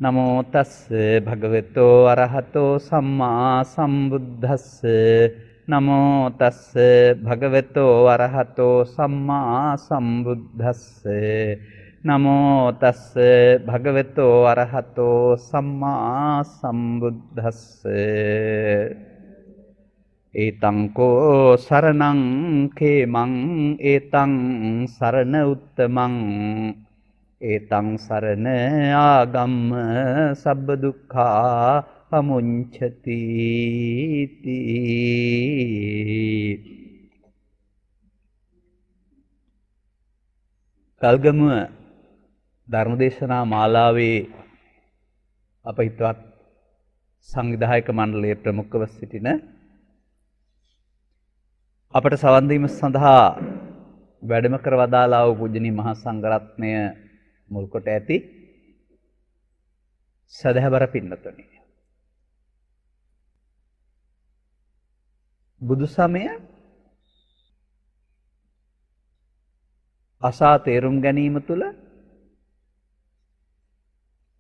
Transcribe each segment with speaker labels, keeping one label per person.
Speaker 1: නමෝ තස්ස භගවතෝ අරහතෝ සම්මා සම්බුද්දස්ස නමෝ තස්ස භගවතෝ අරහතෝ සම්මා සම්බුද්දස්ස නමෝ තස්ස භගවතෝ අරහතෝ සම්මා සම්බුද්දස්ස ඒතං කෝ සරණං කේමං ඒතං සරණ උත්තමං ඒතං සරණ ආගම්ම සබ්බ දුක්ඛා පමුඤ්චති කල්ගමුව ධර්මදේශනා මාලාවේ අප හිතවත් සංවිධායක මණ්ඩලයේ ප්‍රමුඛව සිටින අපට සවන් දීම සඳහා වැඩම කර වදාළා වූ පූජනීය මහා සංඝරත්නය මුල් කොට ඇති සදහවර පින්නතුනි, බුදු සමය අසා තේරුම් ගැනීම තුළ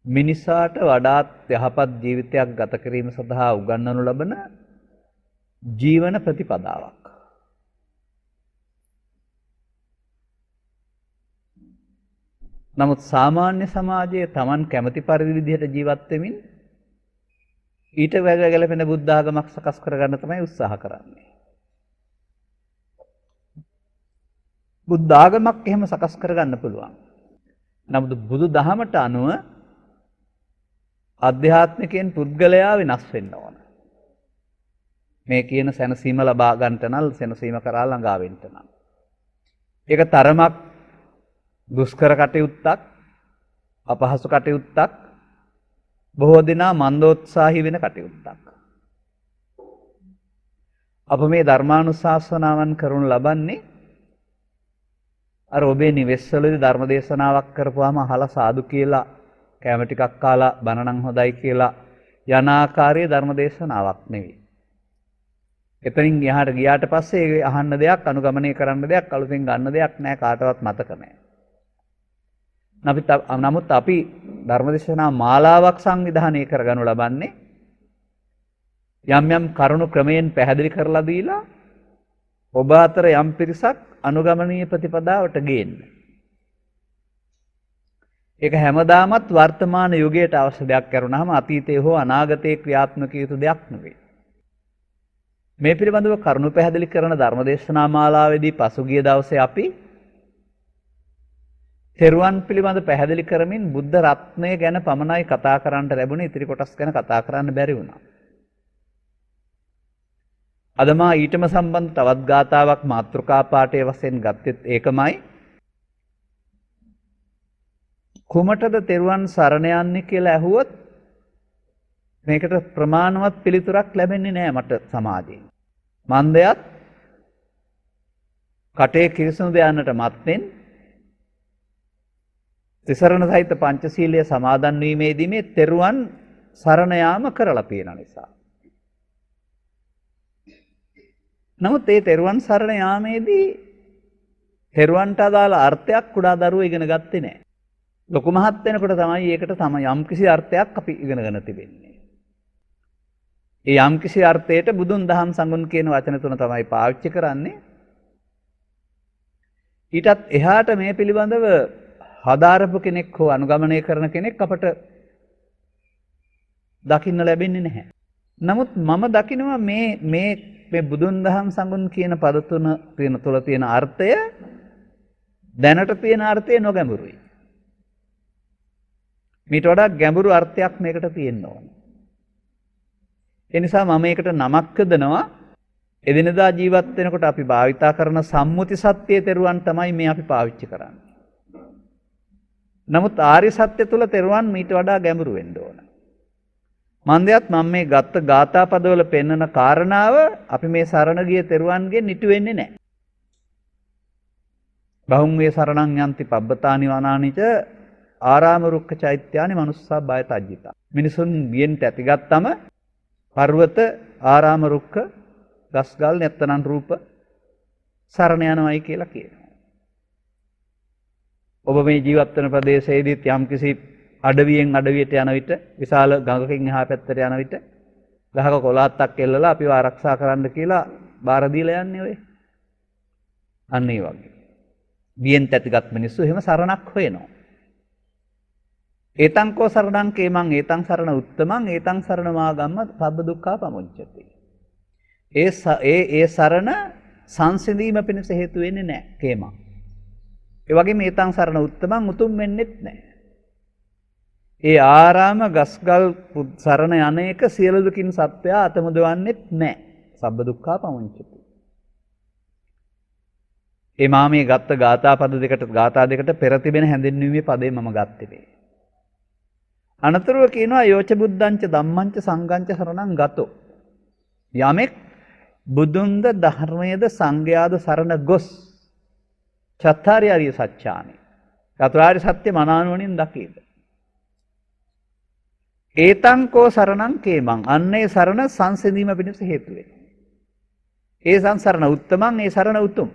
Speaker 1: මිනිසාට වඩාත් යහපත් ජීවිතයක් ගත කිරීම සඳහා උගන්වනු ලබන ජීවන ප්‍රතිපදාවක්. නමුත් සාමාන්‍ය සමාජයේ Taman කැමති පරිදි විදිහට ජීවත් වෙමින් ඊට ගැලපෙන බුද්ධ ආගමක් සකස් කරගන්න තමයි උත්සාහ කරන්නේ. බුද්ධ ආගමක් එහෙම සකස් කරගන්න පුළුවන්. නමුත් බුදු දහමට අනුව අධ්‍යාත්මිකයෙන් පුද්ගලයා වෙනස් වෙන්න ඕන. මේ කියන සැනසීම ලබා ගන්නට නම් සැනසීම කරා ළඟා වෙන්න නම්. ඒක තරමක් දුෂ්කර කටයුත්තක්, අපහසු කටයුත්තක්, බොහෝ දෙනා මන්දෝත්සාහී වෙන කටයුත්තක්. අප මේ ධර්මානුශාසනාවන් කරනු ලබන්නේ අර ඔබේ නිවෙස්වලදී ධර්ම දේශනාවක් කරපුවාම අහලා සාදු කියලා කැම ටිකක් කාලා බණ නම් හොඳයි කියලා යන ආකාරයේ ධර්ම දේශනාවක් නෙවෙයි. එතනින් එහාට ගියාට පස්සේ ඒ අහන්න දෙයක්, අනුගමනය කරන්න දෙයක්, අලුතෙන් ගන්න දෙයක් නැහැ, කාටවත් මතක නැහැ. නමුත් අපි ධර්මදේශනා මාලාවක් සංවිධානය කරගනු ලබන්නේ යම් යම් කරුණු ක්‍රමයෙන් පැහැදිලි කරලා දීලා ඔබ අතර යම් පිරිසක් අනුගමනීය ප්‍රතිපදාවට ගේන්න. ඒක හැමදාමත් වර්තමාන යුගයට අවශ්‍ය දෙයක් කරුණාම අතීතයේ හෝ අනාගතයේ ක්‍රියාත්මක යුතු දෙයක් නෙවෙයි. මේ පිළිබඳව කරුණු පැහැදිලි කරන ධර්මදේශනා මාලාවේදී පසුගිය දවසේ අපි තෙරුවන් පිළිබඳ පැහැදිලි කරමින් බුද්ධ රත්නය ගැන පමණයි කතා කරන්න ලැබුණේ, ඉතිරි කොටස් ගැන කතා කරන්න බැරි වුණා. අද මා ඊටම සම්බන්ධ තවත් ගාථාවක් මාතෘකා පාඨයේ වශයෙන් ගත්තෙත් ඒකමයි. කුමටද තෙරුවන් සරණ යන්නේ කියලා ඇහුවොත් මේකට ප්‍රමාණවත් පිළිතුරක් ලැබෙන්නේ නැහැ මට සමාජයෙන්. මන්දයත් කටේ කිරිසුණු දයන්නට මත්ෙන් තිසරණ සහිත පංචශීලයේ සමාදන් වීමේදී මේ තෙරුවන් සරණ යාම කරලා තියෙන නිසා. නමුත් මේ තෙරුවන් සරණ යාමේදී තෙරුවන්ට අදාළ අර්ථයක් කුඩා දරුවෝ ඉගෙන ගත්තේ නැහැ. ලොකු මහත් වෙනකොට තමයි ඒකට යම්කිසි අර්ථයක් අපි ඉගෙනගෙන තිබෙන්නේ. ඒ යම්කිසි අර්ථයට බුදුන් දහම් සංගුණ කියන වචන තුන තමයි පාවිච්චි කරන්නේ. ඊටත් එහාට මේ පිළිබඳව හදාරපු කෙනෙක් හෝ අනුගමනය කරන කෙනෙක් අපට දකින්න ලැබෙන්නේ නැහැ. නමුත් මම දකිනවා මේ බුදුන් දහම් සංගුණ කියන පද තුන තුළ තියෙන අර්ථය දැනට තියෙන අර්ථය නොගැඹුරුයි. මීට වඩා ගැඹුරු අර්ථයක් මේකට තියෙන්න ඕන. ඒ නිසා මම මේකට නමක් යොදනවා. එදිනදා ජීවත් වෙනකොට අපි භාවිතා කරන සම්මුති සත්‍යයේ තෙරුවන් තමයි මේ අපි පාවිච්චි කරන්නේ. නමුත් ආර්ය සත්‍ය තුල තෙරුවන් මීට වඩා ගැඹුරු වෙන්න ඕන. මන්දයත් මම මේ ගත්ත ගාථා පදවල පෙන්වන කාරණාව අපි මේ සරණ ගිය තෙරුවන්ගෙන් ඉටු වෙන්නේ නැහැ. බහුම් වේ සරණං යන්ති පබ්බතානි වනානිච ආරාම රුක්ක චෛත්‍යානි මනුස්සා බය තජ්ජිතා. මිනිසුන් බියෙන් තැතිගත්තම පර්වත ආරාම රුක්ක ගස්ගල් නැත්තනම් රූප සරණ යනවායි කියලා කියනවා. ඔබ මේ ජීවත් වෙන ප්‍රදේශයේදීත් යම්කිසි අඩවියෙන් අඩවියට යන විට විශාල ගඟකින් එහා පැත්තට යන විට ගහක කොළාත්තක් එල්ලලා අපිව ආරක්ෂා කරන්න කියලා බාර දීලා යන්නේ ඔය. අන්න ඒ වගේ. බියෙන් තැතිගත් මිනිස්සු එහෙම සරණක් හොයනවා. ඒතංකෝ සරණං කේමං ඒතං සරණ උත්තමං ඒතං සරණ මාගම්ම සබ්බ දුක්ඛා පමුච්චති. ඒ සරණ සංසිඳීම පිණිස හේතු වෙන්නේ නැහැ කේමං. ඒ වගේම ඒතං සරණ උත්තමං උතුම් වෙන්නෙත් නැහැ. ඒ ආරාම ගස්ගල් සරණ යන්නේක සියලු දුකින් සත්‍යය අතමුදවන්නෙත් නැහැ. සබ්බ දුක්ඛා පමුච්චති. ඒ මාමේ ගත්ත ගාථා දෙකට පෙර තිබෙන හැඳින්වීමේ පදේ මම ගත්තේ. අනතුරුව කියනවා යෝච බුද්ධංච ධම්මංච සංඝංච සරණං ගතෝ. යමෙක් බුදුන්ද ධර්මයේද සංඝයාද සරණ ගොස් චත්තාරි ආර්ය සත්‍යානි. චතුරාර්ය සත්‍ය මනානුවණින් දකීද. ඒතංකෝ සරණං කේමං අන්නේ සරණ සංසිඳීම පිණිස හේතු වෙනවා. ඒ සංසරණ උත්තමං ඒ සරණ උතුම්.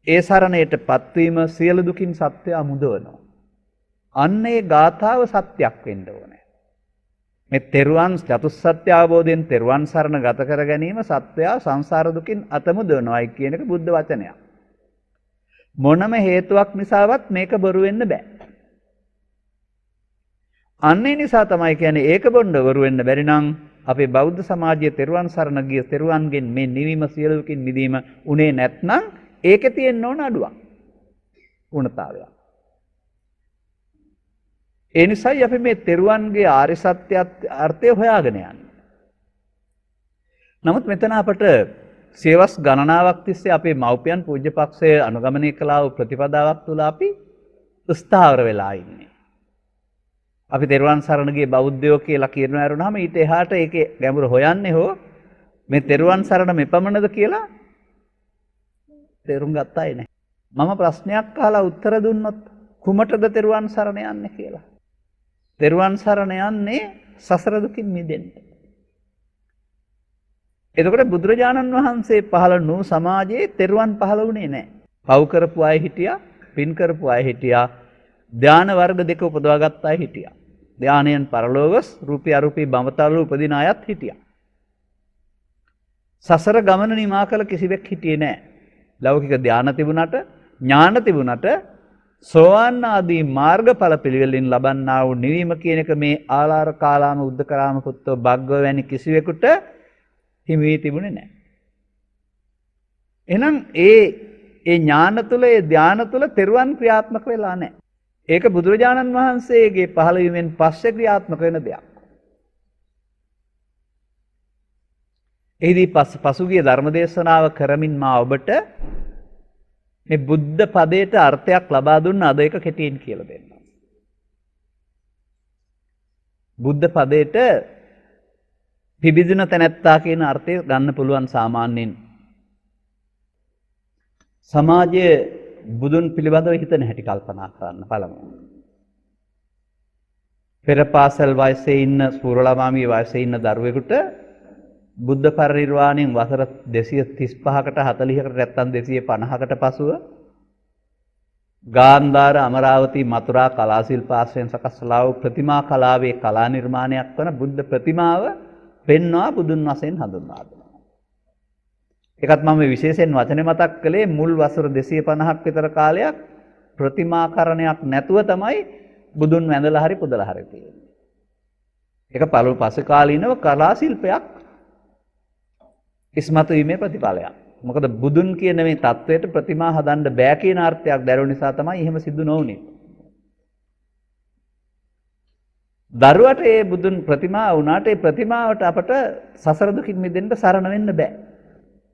Speaker 1: ඒ සරණයට පත්වීම සියලු දුකින් සත්‍ය අමුදවනවා. අන්නේ ගාථාව සත්‍යක් වෙන්න ඕනේ. මේ තෙරුවන් චතුස්සත්‍ය අවබෝධයෙන් තෙරුවන් සරණ ගත කර ගැනීම සත්‍යය සංසාර දුකින් අතමුදවනවායි කියන එක බුද්ධ වචනයක්. මොනම හේතුවක් නිසාවත් මේක බොරු වෙන්න බෑ. අන්නේ නිසා තමයි කියන්නේ ඒක බොන්න බොරු වෙන්න බැරි නම් අපේ බෞද්ධ සමාජයේ තෙරුවන් සරණ ගිය තෙරුවන්ගෙන් මේ නිවීම සියලු දුකින් මිදීම උනේ නැත්නම් ඒකේ තියෙන්න ඕන අඩුවක්. උණතාවයක්. ඒ නිසායි අපි මේ තෙරුවන්ගේ ආර්ය සත්‍ය අර්ථය හොයාගෙන යන්නේ. නමුත් මෙතන අපට සේවස් ගණනාවක් තිස්සේ අපේ මව්පියන් පූජ්‍යපක්ෂය අනුගමනය කළා වූ ප්‍රතිපදාවක් තුළ අපි ස්ථාවර වෙලා ඉන්නේ. අපි තෙරුවන් සරණ ගිය බෞද්ධයෝ කියලා කියනවා වරුණාම ඊට එහාට ඒකේ ගැඹුර හොයන්නේ හෝ මේ තෙරුවන් සරණ මෙපමණද කියලා තේරුම් ගත්තයි නැහැ. මම ප්‍රශ්නයක් අහලා උත්තර දුන්නොත් කුමටද තෙරුවන් සරණ යන්නේ කියලා. තෙරුවන් සරණ යන්නේ සසර දුකින් මිදෙන්න. එතකොට බුදුරජාණන් වහන්සේ පහළ වූ සමාජයේ තෙරුවන් පහළ වුණේ නැහැ. පව් කරපු අය හිටියා, පින් කරපු අය හිටියා, ධාන වර්ග දෙක උපදවාගත් අය හිටියා. ධානයෙන් පරලෝකස් රූපී අරූපී බඹතල උපදින අයත් හිටියා. සසර ගමන නිමා කළ කිසිවෙක් හිටියේ නැහැ. ලෞකික ධාන තිබුණට, ඥාන තිබුණට සෝවාන් ආදී මාර්ගඵල පිළිවෙලින් ලබන්නා වූ නිවීම කියන එක මේ ආලාර කාලාම උද්දකරාම පුත්තෝ භග්ගව වැනි කිසිවෙකුට හිමි වී තිබුණේ නැහැ. එහෙනම් ඒ ඥාන තුල, ඒ ධාන තුල තෙරුවන් ක්‍රියාත්මක වෙලා නැහැ. ඒක බුදුරජාණන් වහන්සේගේ පහළ වීමෙන් පස්සේ ක්‍රියාත්මක වෙන දෙයක්. එහිදී පසුගිය ධර්මදේශනාව කරමින් මා ඔබට මේ බුද්ධ පදයට අර්ථයක් ලබා දුන්න අද එක කෙටියෙන් කියලා දෙන්න. බුද්ධ පදයට පිබිදුන තැනැත්තා කියන අර්ථය ගන්න පුළුවන් සාමාන්‍යයෙන්. සමාජයේ බුදුන් පිළිබඳව හිතන හැටි කල්පනා කරන්න පළමුව. පෙර පාසල් වයසේ ඉන්න සූරළමාමී වයසේ ඉන්න දරුවෙකුට බුද්ධ පරිනිර්වාණයෙන් වසර 235කට 40කට නැත්නම් 250කට පසුව ගාන්ධාර අමරාවති මතුරා කලා ශිල්පාශ්‍රයෙන් සකස් කළා වූ ප්‍රතිමා කලාවේ කලා නිර්මාණයක් වන බුද්ධ ප්‍රතිමාව පෙන්වා බුදුන් වශයෙන් හඳුන්වා දෙනවා. ඒකත් මම විශේෂයෙන් වචනේ මතක් කළේ මුල් වසර 250ක් විතර කාලයක් ප්‍රතිමාකරණයක් නැතුව තමයි බුදුන් වැඳලා හරි පුදලා හරි තියෙන්නේ. ඒක පසු කාලීනව කලා ශිල්පයක් ඉස්මතු වීමේ ප්‍රතිඵලයක්. මොකද බුදුන් කියන මේ தത്വයට ප්‍රතිමා හදන්න බෑ කියන අර්ථයක් දැරුව නිසා තමයි එහෙම සිදු නොවුනේ. දරුවට ඒ බුදුන් ප්‍රතිමා වුණාට ඒ ප්‍රතිමාවට අපට සසර දුකින් මිදෙන්න සරණ වෙන්න බෑ.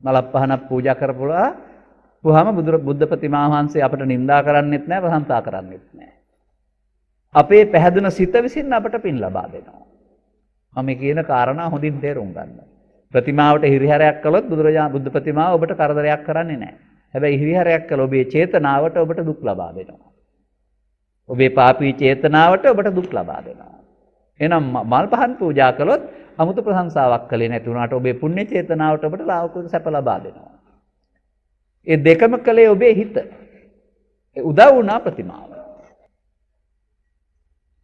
Speaker 1: මලක් පහනක් පූජා කරපුවාම බුද්ධ ප්‍රතිමා වහන්සේ අපට නිඳා කරන්නෙත් නෑ, ප්‍රශංසා කරන්නෙත් නෑ. අපේ පැහැදුන සිත විසින් අපට පින් ලබා දෙනවා. මම කියන කාරණා හොඳින් තේරුම් ගන්න. ප්‍රතිමාවට හිරිහැරයක් කළොත් බුද්ධ ප්‍රතිමාව ඔබට කරදරයක් කරන්නේ නැහැ. හැබැයි හිරිහැරයක් කළ ඔබේ චේතනාවට ඔබට දුක් ලබා දෙනවා. ඔබේ පාපී චේතනාවට ඔබට දුක් ලබා දෙනවා. එහෙනම් මල් පහන් පූජා කළොත් 아무තු ප්‍රශංසාවක් කළේ නැති වුණාට ඔබේ පුණ්‍ය චේතනාවට ඔබට ලෞකික සැප ලබා දෙනවා. ඒ දෙකම කළේ ඔබේ හිත. උදව් වුණා ප්‍රතිමාව.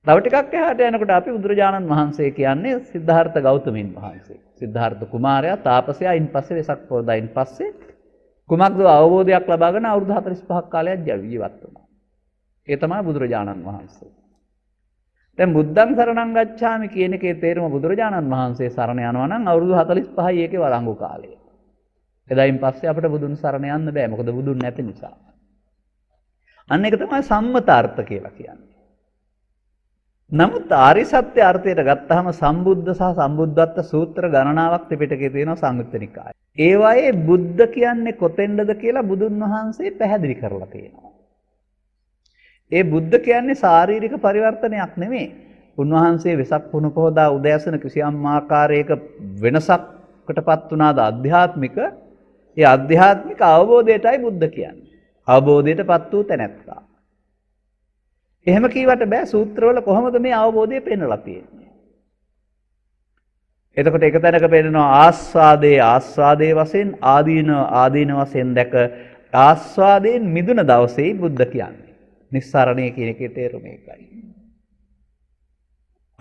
Speaker 1: තව ටිකක් එහාට යනකොට අපි බුදුරජාණන් වහන්සේ කියන්නේ සිද්ධාර්ථ ගෞතමයන් වහන්සේ. සිද්ධාර්ථ කුමාරයා තාපසයා ඉන්පස්සේ වෙසක් පොරදායින් පස්සේ කුමක්ද අවබෝධයක් ලබාගෙන අවුරුදු 45ක් කාලයක් ජීවත් වුණා. ඒ තමයි බුදුරජාණන් වහන්සේ. දැන් බුද්ධං සරණං ගච්ඡාමි කියන එකේ තේරුම බුදුරජාණන් වහන්සේ සරණ යනවා නම් අවුරුදු 45යි ඒකේ වළංගු කාලය. එදායින් පස්සේ අපිට බුදුන් සරණ යන්න බෑ. මොකද බුදුන් නැති නිසා. අන්න ඒක තමයි සම්මතාර්ථ කියලා කියන්නේ. නමුත් ආරි සත්‍ය අර්ථයට ගත්තාම සම්බුද්ධ සහ සම්බුද්ධත්ව සූත්‍ර ගණනාවක් ත්‍රිපිටකයේ තියෙනවා සංයුත්ත නිකායේ. ඒවායේ බුද්ධ කියන්නේ කොතෙන්ද කියලා බුදුන් වහන්සේ පැහැදිලි කරලා තියෙනවා. ඒ බුද්ධ කියන්නේ ශාරීරික පරිවර්තනයක් නෙමෙයි. උන්වහන්සේ වෙසක් පුණු පොහොදා උදෑසන කිසියම් ආකාරයක වෙනසක්කටපත් වුණාද ආධ්‍යාත්මික ඒ ආධ්‍යාත්මික අවබෝධයටයි බුද්ධ කියන්නේ. අවබෝධයටපත් වූ තැනැත්තා. එහෙම කීවට බෑ සූත්‍රවල කොහොමද මේ අවබෝධය පෙන්වලා තියෙන්නේ. එතකොට එක තැනක පෙන්නනවා ආස්වාදයේ වශයෙන් ආදීන වශයෙන් දැක ආස්වාදයෙන් මිදුන දවසේයි බුද්ධ කියන්නේ. නිස්සරණය කියන එකේ තේරුම ඒකයි.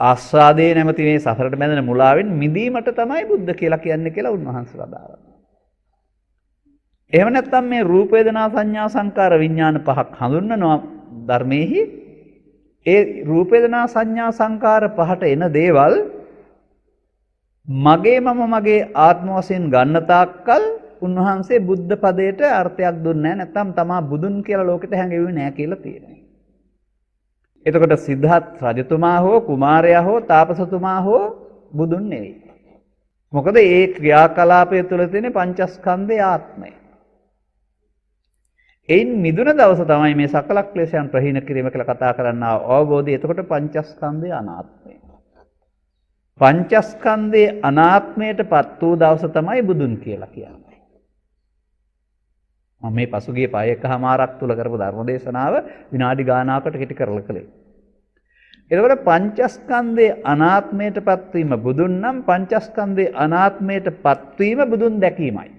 Speaker 1: ආස්වාදයේ නැමැති මේ සසරට බැඳෙන මුලාවෙන් මිදීමට තමයි බුද්ධ කියලා කියන්නේ කියලා උන්වහන්සේලා දානවා. එහෙම නැත්නම් මේ රූප වේදනා සංඥා සංකාර විඥාන පහක් හඳුන්වනවා ධර්මයේහි ඒ රූප වේදනා සංඥා සංකාර පහට එන දේවල් මගේ ආත්ම වශයෙන් ගන්න තාක්කල් උන්වහන්සේ බුද්ධ පදයට අර්ථයක් දුන්නේ නැහැ. නැත්නම් තමා බුදුන් කියලා ලෝකෙට හැඟෙන්නේ නැහැ කියලා තියෙනවා. එතකොට සිද්ධාර්ථ රජතුමා හෝ කුමාරයා හෝ තාපසතුමා හෝ බුදුන් නෙවෙයි. මොකද ඒ ක්‍රියාකලාපය තුළ තියෙන පංචස්කන්ධයේ ආත්මය. එයින් මිදුන දවස තමයි මේ සකල ක්ලේශයන් ප්‍රහීන කිරීම කියලා කතා කරන්නා අවබෝධය. එතකොට පංචස්කන්ධයේ අනාත්මය. පංචස්කන්ධයේ අනාත්මයටපත් වූ දවස තමයි බුදුන් කියලා කියන්නේ. මම මේ පසුගිය පය එකමාරක් තුල කරපු ධර්ම දේශනාව විනාඩි ගානාවකට කෙටි කරලා කළේ. එතකොට පංචස්කන්ධයේ අනාත්මයටපත් වීම බුදුන් නම් පංචස්කන්ධයේ අනාත්මයටපත් වීම බුදුන් දැකීමයි.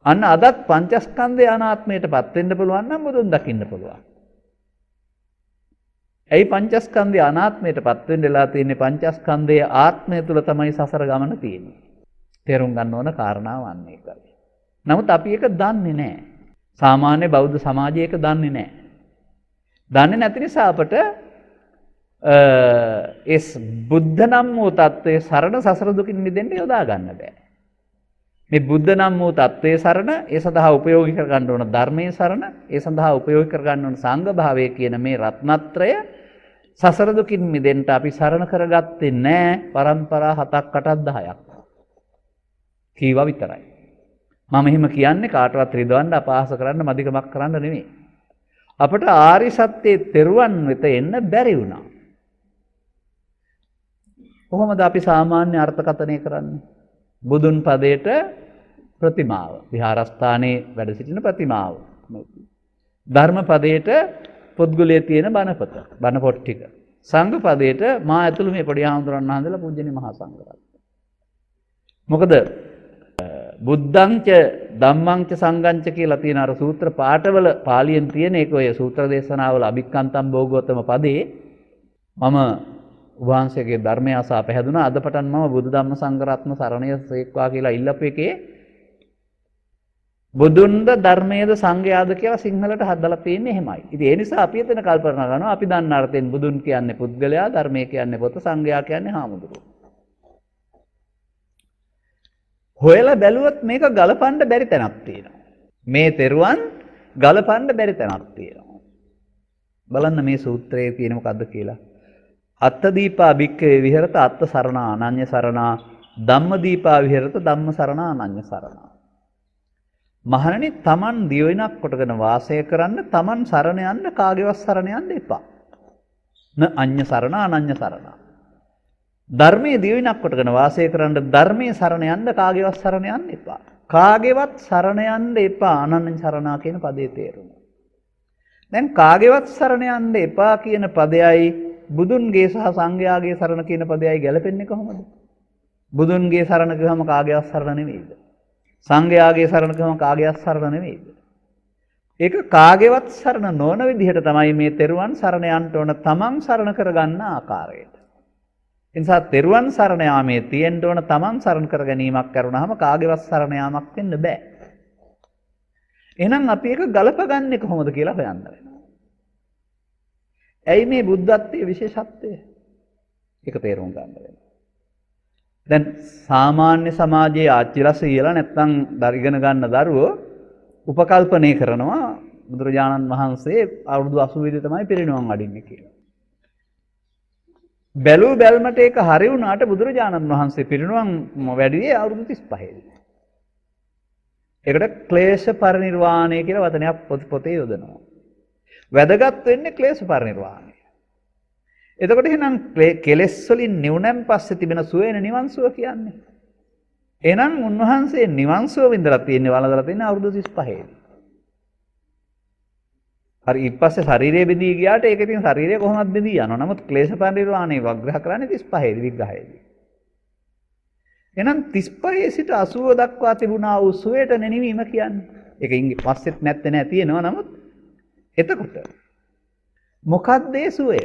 Speaker 1: අන්න අදත් පංචස්කන්ධයේ අනාත්මයටපත් වෙන්න පුළුවන් නම් බුදුන් දකින්න පුළුවන්. ඇයි පංචස්කන්ධයේ අනාත්මයටපත් වෙන්න වෙලා තියෙන්නේ? පංචස්කන්ධයේ ආත්මය තුල තමයි සසර ගමන තියෙන්නේ. තේරුම් ගන්න ඕන කාරණාව අන්න ඒකයි. නමුත් අපි ඒක දන්නේ නැහැ. සාමාන්‍ය බෞද්ධ සමාජය ඒක දන්නේ නැහැ. දන්නේ නැති නිසා අපට ඒ බුද්ධ නම් වූ තත්ත්වයේ සරණ සසර දුකින් මිදෙන්න යොදා ගන්න බෑ. මේ බුද්ධ නම් වූ තත්ත්වයේ සරණ, ඒ සඳහා උපයෝගී කර ගන්න ඕන ධර්මයේ සරණ, ඒ සඳහා උපයෝගී කර ගන්න ඕන සංඝ භාවය කියන මේ රත්නත්‍රය සසර දුකින් මිදෙන්න අපි සරණ කරගත්තේ නැහැ. පරම්පරා 7ක් 8ක් 10ක් කීවා විතරයි. මම එහෙම කියන්නේ කාටවත් රිදවන්න අපහාස කරන්න මදිකමක් කරන්න නෙමෙයි. අපට ආරි සත්‍යයේ තෙරුවන් වෙත එන්න බැරි වුණා. කොහොමද අපි සාමාන්‍ය අර්ථකථනය කරන්නේ? බුදුන් පදයට ප්‍රතිමාව, විහාරස්ථානයේ වැඩ සිටින ප්‍රතිමාව. ධර්ම පදයට පොත්ගුලේ තියෙන බණපොත, බණ පොත් ටික. සංඝ පදයට මා ඇතුළු මේ පොඩි ආමඳුරන් වහන්සේලා පූජනීය මහා සංඝරත්නය. මොකද බුද්ධංච ධම්මංච සංඝංච කියලා තියෙන අර සූත්‍ර පාඨවල පාලියෙන් තියෙන ඒක ඔය සූත්‍ර දේශනාවල අභික්ඛන්තම් භෝගෝතම පදේ මම වහන්සේගේ ධර්මය අසා පැහැදුනා. අද පටන් මම බුදු ධම්ම සංඝ රත්න සරණය සේක්වා කියලා ඉල්ලපු එකේ බුදුන්ද ධර්මයේද සංඝයාද කියලා සිංහලට හදලා තියෙන්නේ එහෙමයි. ඉතින් ඒ නිසා අපි එතන කල්පනා කරනවා අපි දන්න අර්ථයෙන් බුදුන් කියන්නේ පුද්ගලයා, ධර්මය කියන්නේ පොත, සංඝයා කියන්නේ හාමුදුරුවෝ. හොයලා බැලුවොත් මේක ගලපන්න බැරි තැනක් තියෙනවා. මේ තෙරුවන් ගලපන්න බැරි තැනක් තියෙනවා. බලන්න මේ සූත්‍රයේ තියෙන මොකද්ද කියලා. අත්තදීපා භික්ඛවේ විහෙරත අත්ත සරණා අනඤ්‍ය සරණා ධම්මදීපා විහෙරත ධම්ම සරණා අනඤ්‍ය සරණා. මහණනි, තමන් දියුණක් කොටගෙන වාසය කරන්න තමන් සරණ යන්න කාගේවත් සරණ යන්න එපා. න අඤ්‍ය සරණා අනඤ්‍ය සරණා. ධර්මයේ දියුණක් කොටගෙන වාසය කරන්න ධර්මයේ සරණ යන්න කාගේවත් සරණ යන්න එපා. කාගේවත් සරණ යන්න එපා අනඤ්‍ය සරණා කියන පදේ තේරුම. දැන් කාගේවත් සරණ යන්න එපා කියන පදයයි බුදුන්ගේ සහ සංඝයාගේ සරණ කියන පදයයි ගැලපෙන්නේ කොහොමද? බුදුන්ගේ සරණ ගියම කාගේවත් සරණ නෙවෙයිද? සංඝයාගේ සරණ ගියම කාගේවත් සරණ නෙවෙයිද? ඒක කාගේවත් සරණ නොවන විදිහට තමයි මේ තෙරුවන් සරණ යන්න ඕන තමන් සරණ කරගන්න ආකාරයට. ඒ නිසා තෙරුවන් සරණ යාමේ තියෙන්න ඕන තමන් සරණ කර ගැනීමක් කරුණාම කාගේවත් සරණ යාමක් වෙන්න බෑ. එහෙනම් අපි ඒක ගලපගන්නේ කොහොමද කියලා හොයන්න වෙනවා. ඇයි මේ බුද්ධත්වයේ විශේෂත්වය? ඒක තේරුම් ගන්න වෙනවා. දැන් සාමාන්‍ය සමාජයේ ආච්චිලා සීලා නැත්නම් ඉගෙන ගන්න දරුවෝ උපකල්පනය කරනවා බුදුරජාණන් වහන්සේ අවුරුදු 80 තමයි පිරිනිවන් අඩින්නේ කියලා. බැලූ බැල්මට ඒක හරි වුණාට බුදුරජාණන් වහන්සේ පිරිනිවන් වැඩිවේ අවුරුදු 35 දී. ඒකට ක්ලේශ පරිනිර්වාණය කියලා වචනයක් පොතේ යොදනවා. වැදගත් වෙන්නේ ක්ලේශ පරිනිර්වාණය. එතකොට එහෙනම් කෙලෙස් වලින් නිවුණන් පස්සේ තිබෙන සුවේන නිවන් සුව කියන්නේ. එහෙනම් උන්වහන්සේ නිවන් සුව විඳලා තියෙන්නේ වළඳලා තියෙන්නේ අවුරුදු 35 දී. හරි ඊපස්සේ ශරීරය බෙදී ගියාට ඒක ඉතින් ශරීරය කොහොමද බෙදී යනවා. නමුත් ක්ලේශ පරිනිර්වාණය වග්‍රහ කරන්නේ 35 දී විග්‍රහයේදී. එහෙනම් 35 සිට 80 දක්වා තිබුණා වූ සුවයට නෙනිවීම කියන්නේ. ඒක ඉංග්‍රීසි පස්සෙත් නැත්තේ නෑ තියෙනවා. නමුත් එතකොට මොකක්ද ඒ සුවය?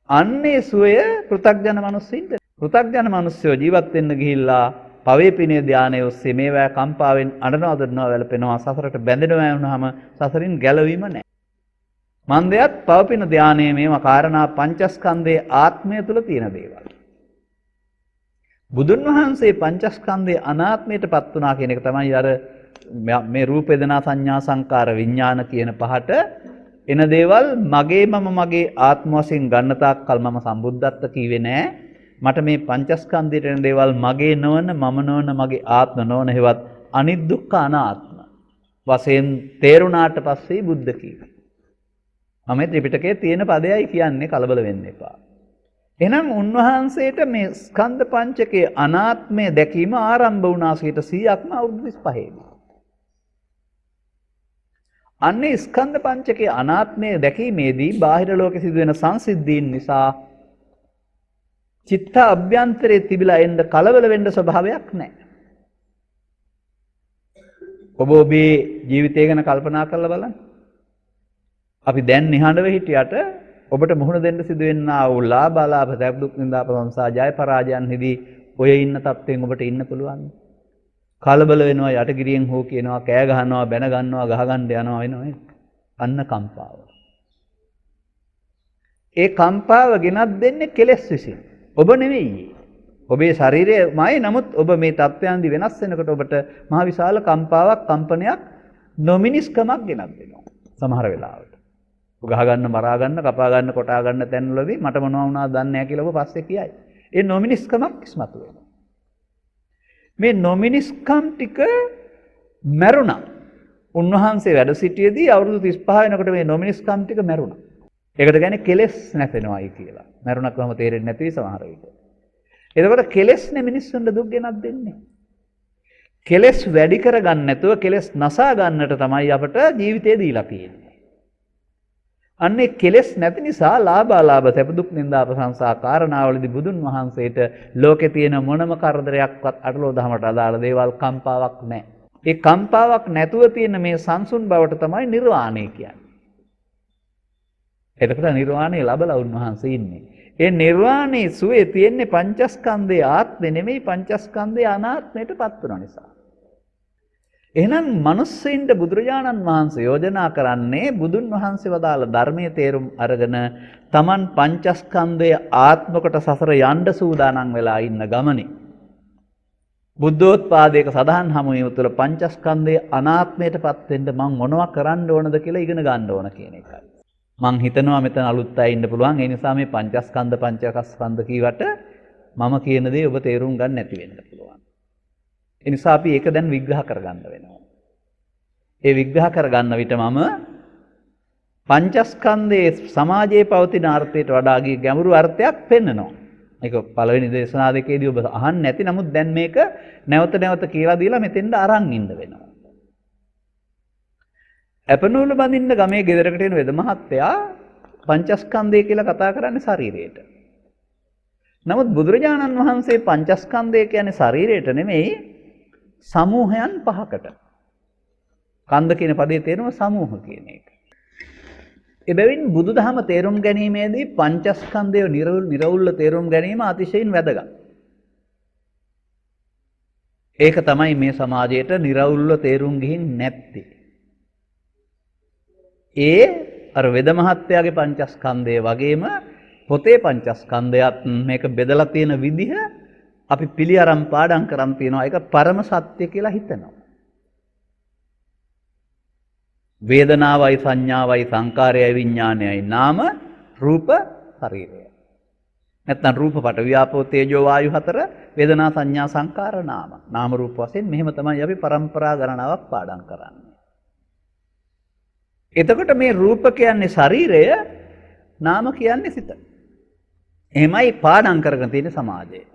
Speaker 1: අන්නේ සුවය පෘථග්ජන මිනිස්සුන්ට පෘථග්ජන මිනිස්සුෝ ජීවත් වෙන්න ගිහිල්ලා පවේ පිනේ ධානයේ ඔස්සේ මේවා කම්පාවෙන් අඬනවා දරනවා වැළපෙනවා සසරට බැඳෙනවා වුණාම සසරින් ගැලවීම නැහැ. මන්දයත් පවපින ධානයේ මේවා කාරණා පංචස්කන්ධයේ ආත්මය තුල තියෙන දේවල්. බුදුන් වහන්සේ පංචස්කන්ධයේ අනාත්මයටපත් වුණා කියන එක තමයි අර මේ රූප වේදනා සංඥා සංකාර විඥාන කියන පහට එන දේවල් මගේ මම මගේ ආත්ම වශයෙන් ගන්න තාක්කල් මම සම්බුද්ධත්ව කීවේ නෑ. මට මේ පංචස්කන්ධයට එන දේවල් මගේ නොවන මම නොවන මගේ ආත්ම නොවන හේවත් අනිදුක්ඛ අනාත්ම වශයෙන් තේරුණාට පස්සේ බුද්ධ කීවේ. මම ත්‍රිපිටකයේ තියෙන පදයයි කියන්නේ කලබල වෙන්න එපා. එහෙනම් උන්වහන්සේට මේ ස්කන්ධ පංචකයේ අනාත්මය දැකීම ආරම්භ වුණා 100%ක්ම අවුරුදු 35 දී. අන්නේ ස්කන්ධ පංචකයේ අනාත්මය දැකීමේදී බාහිර ලෝකෙ සිදුවෙන සංසිද්ධීන් නිසා චිත්ත අභ්‍යන්තරයේ තිබිලා එන්න කලබල වෙන්න ස්වභාවයක් නැහැ. ඔබ ඔබේ ජීවිතය ගැන කල්පනා කරලා බලන්න. අපි දැන් නිහඬව හිටියට ඔබට මුහුණ දෙන්න සිදුවෙනා වූ ලාභ අලාභ සැප දුක් නින්දා ප්‍රශංසා ජය පරාජයන් හිදී ඔය ඉන්න තත්ත්වයෙන් ඔබට ඉන්න පුළුවන්. කලබල වෙනවා යටගිරියෙන් හෝ කියනවා කෑ ගහනවා බැන ගන්නවා ගහ ගන්න යනවා වෙනවා අන්න කම්පාව. ඒ කම්පාව ගෙනත් දෙන්නේ කෙලෙස් විසින්. ඔබ නෙවෙයි. ඔබේ ශරීරයමයි නමුත් ඔබ මේ තත්ත්වයන්දි වෙනස් වෙනකොට ඔබට මහ විශාල කම්පාවක් කම්පනයක් නොමිනිස්කමක් ගෙනත් දෙනවා. සමහර වෙලාවට. ගහ ගන්න මරා ගන්න කපා ගන්න කොටා ගන්න තැන්වලදී මට මොනවා වුණාද දන්නේ නැහැ කියලා ඔබ පස්සේ කියයි. ඒ නොමිනිස්කමක් ඉස්මතු වෙනවා. මේ නොමිනිස්කම් ටික මැරුණා. උන්වහන්සේ වැඩ සිටියේදී අවුරුදු 35 වෙනකොට මේ නොමිනිස්කම් ටික මැරුණා. ඒකට කියන්නේ කෙලෙස් නැතෙනවායි කියලා. මැරුණා කොහොම තේරෙන්නේ නැති සමහර විට. එතකොට කෙලෙස් නේ මිනිස්සුන්ට දුක් ගෙනත් දෙන්නේ. කෙලෙස් වැඩි කරගන්න නැතුව කෙලෙස් නසා ගන්නට තමයි අපට ජීවිතේ දීලා තියෙන්නේ. අන්නේ කෙලෙස් නැති නිසා ලාභ අලාභ සැප දුක් නින්දා ප්‍රශංසා කාරණාවලදී බුදුන් වහන්සේට ලෝකේ තියෙන මොනම කරදරයක්වත් අටලෝ දහමට අදාළ දේවල් කම්පාවක් නැහැ. ඒ කම්පාවක් නැතුව තියෙන මේ සංසුන් බවට තමයි නිර්වාණය කියන්නේ. එතකොට නිර්වාණය ලැබලා උන්වහන්සේ ඉන්නේ. ඒ නිර්වාණයේ සුවේ තියෙන්නේ පංචස්කන්ධයේ ආත්මෙ නෙමෙයි පංචස්කන්ධයේ අනාත්මයටපත් වෙන නිසා. එහෙනම් මිනිස්සෙයින්ට බුදුරජාණන් වහන්සේ යෝජනා කරන්නේ බුදුන් වහන්සේ වදාළ ධර්මයේ තේරුම් අරගෙන Taman පංචස්කන්ධයේ ආත්මකට සසර යන්න සූදානම් වෙලා ඉන්න ගමනේ බුද්ධෝත්පාදයක සදාන් හමුවීම තුළ පංචස්කන්ධයේ අනාත්මයටපත් වෙන්න මම මොනවා කරන්න ඕනද කියලා ඉගෙන ගන්න ඕන කියන එකයි. මං හිතනවා මෙතන අලුත් අය ඉන්න පුළුවන්. ඒ නිසා මේ පංචස්කන්ධ කීවට මම කියන දේ ඔබ තේරුම් ගන්න නැති වෙන්න පුළුවන්. ඒ නිසා අපි ඒක දැන් විග්‍රහ කරගන්න වෙනවා. ඒ විග්‍රහ කරගන්න විට මම පංචස්කන්ධයේ සමාජයේ පවතින අර්ථයට වඩා ගැඹුරු අර්ථයක් පෙන්නනවා. මේක පළවෙනි දේශනා දෙකේදී ඔබ අහන්නේ නැති නමුත් දැන් මේක නැවත නැවත කියලා දීලා මෙතෙන්ට අරන් ඉන්න වෙනවා. අපනූල බඳින්න ගමේ ගෙදරකට එන වෙද මහත්තයා පංචස්කන්ධය කියලා කතා කරන්නේ ශරීරයට. නමුත් බුදුරජාණන් වහන්සේ පංචස්කන්ධය කියන්නේ ශරීරයට නෙමෙයි සමූහයන් පහකට. කන්ද කියන පදේ තේරුම සමූහ කියන එක. එබැවින් බුදුදහම තේරුම් ගැනීමේදී පංචස්කන්ධය නිර්වුල්ව තේරුම් ගැනීම අතිශයින් වැදගත්. ඒක තමයි මේ සමාජයට නිර්වුල්ව තේරුම් ගිහින් නැත්තේ. අර වෙද මහත්තයාගේ පංචස්කන්ධය වගේම පොතේ පංචස්කන්ධයත් මේක බෙදලා තියෙන විදිහ අපි පිළි අරන් පාඩම් කරන් තියනවා. ඒක පරම සත්‍ය කියලා හිතනවා. වේදනාවයි සංඥාවයි සංකාරයයි විඥානයයි නාම රූප ශරීරය. නැත්නම් රූප පට ව්‍යාපෝ තේජෝ වායු හතර වේදනා සංඥා සංකාර නාම. නාම රූප වශයෙන් මෙහෙම තමයි අපි પરම්පරා ගණනාවක් පාඩම් කරන්නේ. එතකොට මේ රූප කියන්නේ ශරීරය, නාම කියන්නේ සිත. එහෙමයි පාඩම් කරගෙන තියෙන සමාජය.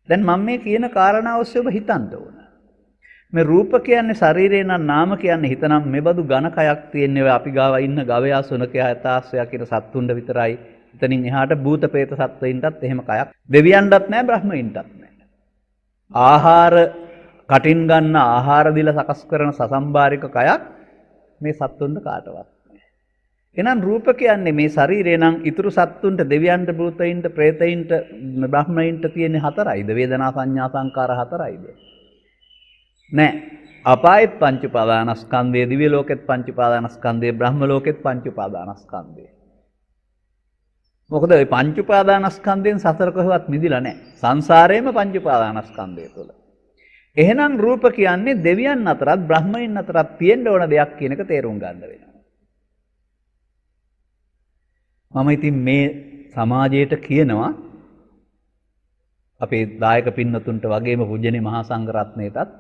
Speaker 1: දැන් මම මේ කියන කාරණාව ඔස්සේ ඔබ හිතන්න ඕන. මේ රූප කියන්නේ ශරීරේ නම් නාම කියන්නේ හිත නම් මෙබඳු ඝන කයක් තියෙන්නේ ඔය අපි ගාව ඉන්න ගවයා සුනකයා යථාස්වයා කියන සත්තුන්ට විතරයි. එතනින් එහාට භූත ප්‍රේත සත්වයින්ටත් එහෙම කයක් දෙවියන්ටත් නැහැ බ්‍රහ්මයින්ටත් නැහැ. ආහාර කටින් ගන්න ආහාර දීලා සකස් කරන සසම්බාරික කයක් මේ සත්තුන්ට කාටවත් නැහැ. එහෙනම් රූප කියන්නේ මේ ශරීරේ නම් ඊතුරු සත්තුන්ට දෙවියන්ට භූතයින්ට ප්‍රේතයින්ට බ්‍රහ්මයින්ට තියෙන හතරයිද? වේදනා සංඥා සංකාර හතරයිද? නෑ. අපායෙත් පංච උපාදානස්කන්ධය, දිව්‍ය ලෝකෙත් පංච උපාදානස්කන්ධය, බ්‍රහ්ම ලෝකෙත් පංච උපාදානස්කන්ධය. මොකද ওই පංච උපාදානස්කන්ධයෙන් සතර කොහෙවත් මිදිලා නෑ. සංසාරේම පංච උපාදානස්කන්ධය තුල. එහෙනම් රූප කියන්නේ දෙවියන් අතරත් බ්‍රහ්මයන් අතරත් තියෙන්න ඕන දෙයක් කියන එක තේරුම් ගන්න වෙනවා. මම ඉතින් මේ සමාජයට කියනවා අපේ දායක පින්නතුන්ට වගේම පූජනීය මහා සංඝරත්නයටත්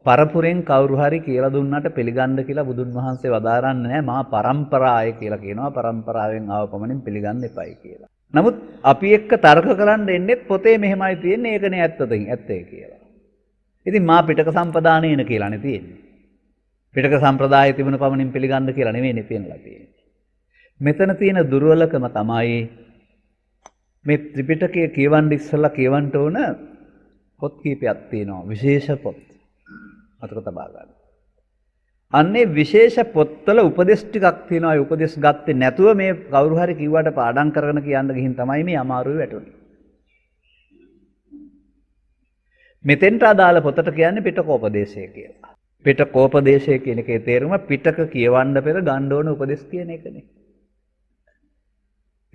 Speaker 1: පරපුරෙන් කවුරු හරි කියලා දුන්නාට පිළිගන්න කියලා බුදුන් වහන්සේ වදාරන්නේ නැහැ. මා පරම්පරාය කියලා කියනවා. පරම්පරාවෙන් ආව පමණින් පිළිගන්න එපයි කියලා. නමුත් අපි එක්ක තර්ක කරන්න එන්නේ පොතේ මෙහෙමයි තියෙන්නේ ඒකනේ ඇත්තේ කියලා. ඉතින් මා පිටක සම්පදානේන කියලානේ තියෙන්නේ. පිටක සම්ප්‍රදායේ තිබුණ පමණින් පිළිගන්න කියලා නෙවෙයිනේ පෙන්ලා තියෙන්නේ. මෙතන තියෙන දුර්වලකම තමයි මේ ත්‍රිපිටකය කියවන්න ඉස්සලා කියවන්න ඕන පොත් කීපයක් තියෙනවා. විශේෂ පොත්. අතක තබා ගන්න. අන්නේ විශේෂ පොත්වල උපදේශ ටිකක් තියෙනවා. ඒ උපදේශ ගත්තේ නැතුව මේ කවුරු හරි කිව්වට පාඩම් කරගෙන කියන්න ගිහින් තමයි මේ අමාරුවේ වැටුනේ. මෙතෙන්ට අදාළ පොතට කියන්නේ පිටකෝපදේශය කියලා. පිටකෝපදේශය කියන එකේ තේරුම පිටක කියවන්න පෙර ගන්න ඕන උපදේශ කියන එකනේ.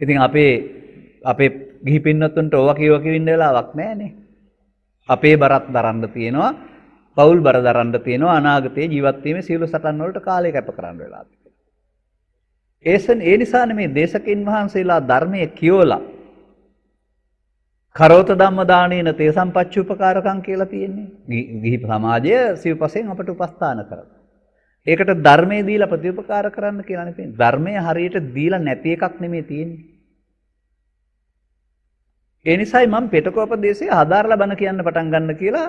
Speaker 1: ඉතින් අපේ ගිහි පින්නතුන්ට ඕවා කියවින්න වෙලාවක් නැහැනේ. අපේ බරත් දරන්න තියෙනවා. පෞල් බර දරන්න තියෙනවා. අනාගතයේ ජීවත් වීමේ සියලු සටන් වලට කාලය කැප කරන්න වෙලා තියෙනවා. ඒ නිසානේ මේ දේශකින් වහන්සේලා ධර්මයේ කියවලා කරෝත ධම්ම දානේන තේ සම්පච්චුපකාරකම් කියලා තියෙන්නේ. ගිහි සමාජය සිව්පසෙන් අපට උපස්ථාන කරනවා. ඒකට ධර්මයේ දීලා ප්‍රතිඋපකාර කරන්න කියලානේ තියෙන්නේ. ධර්මයේ හරියට දීලා නැති එකක් නෙමෙයි තියෙන්නේ. ඒ නිසායි මම පිටකෝපදේශය හදාarලා බණ කියන්න පටන් ගන්න කියලා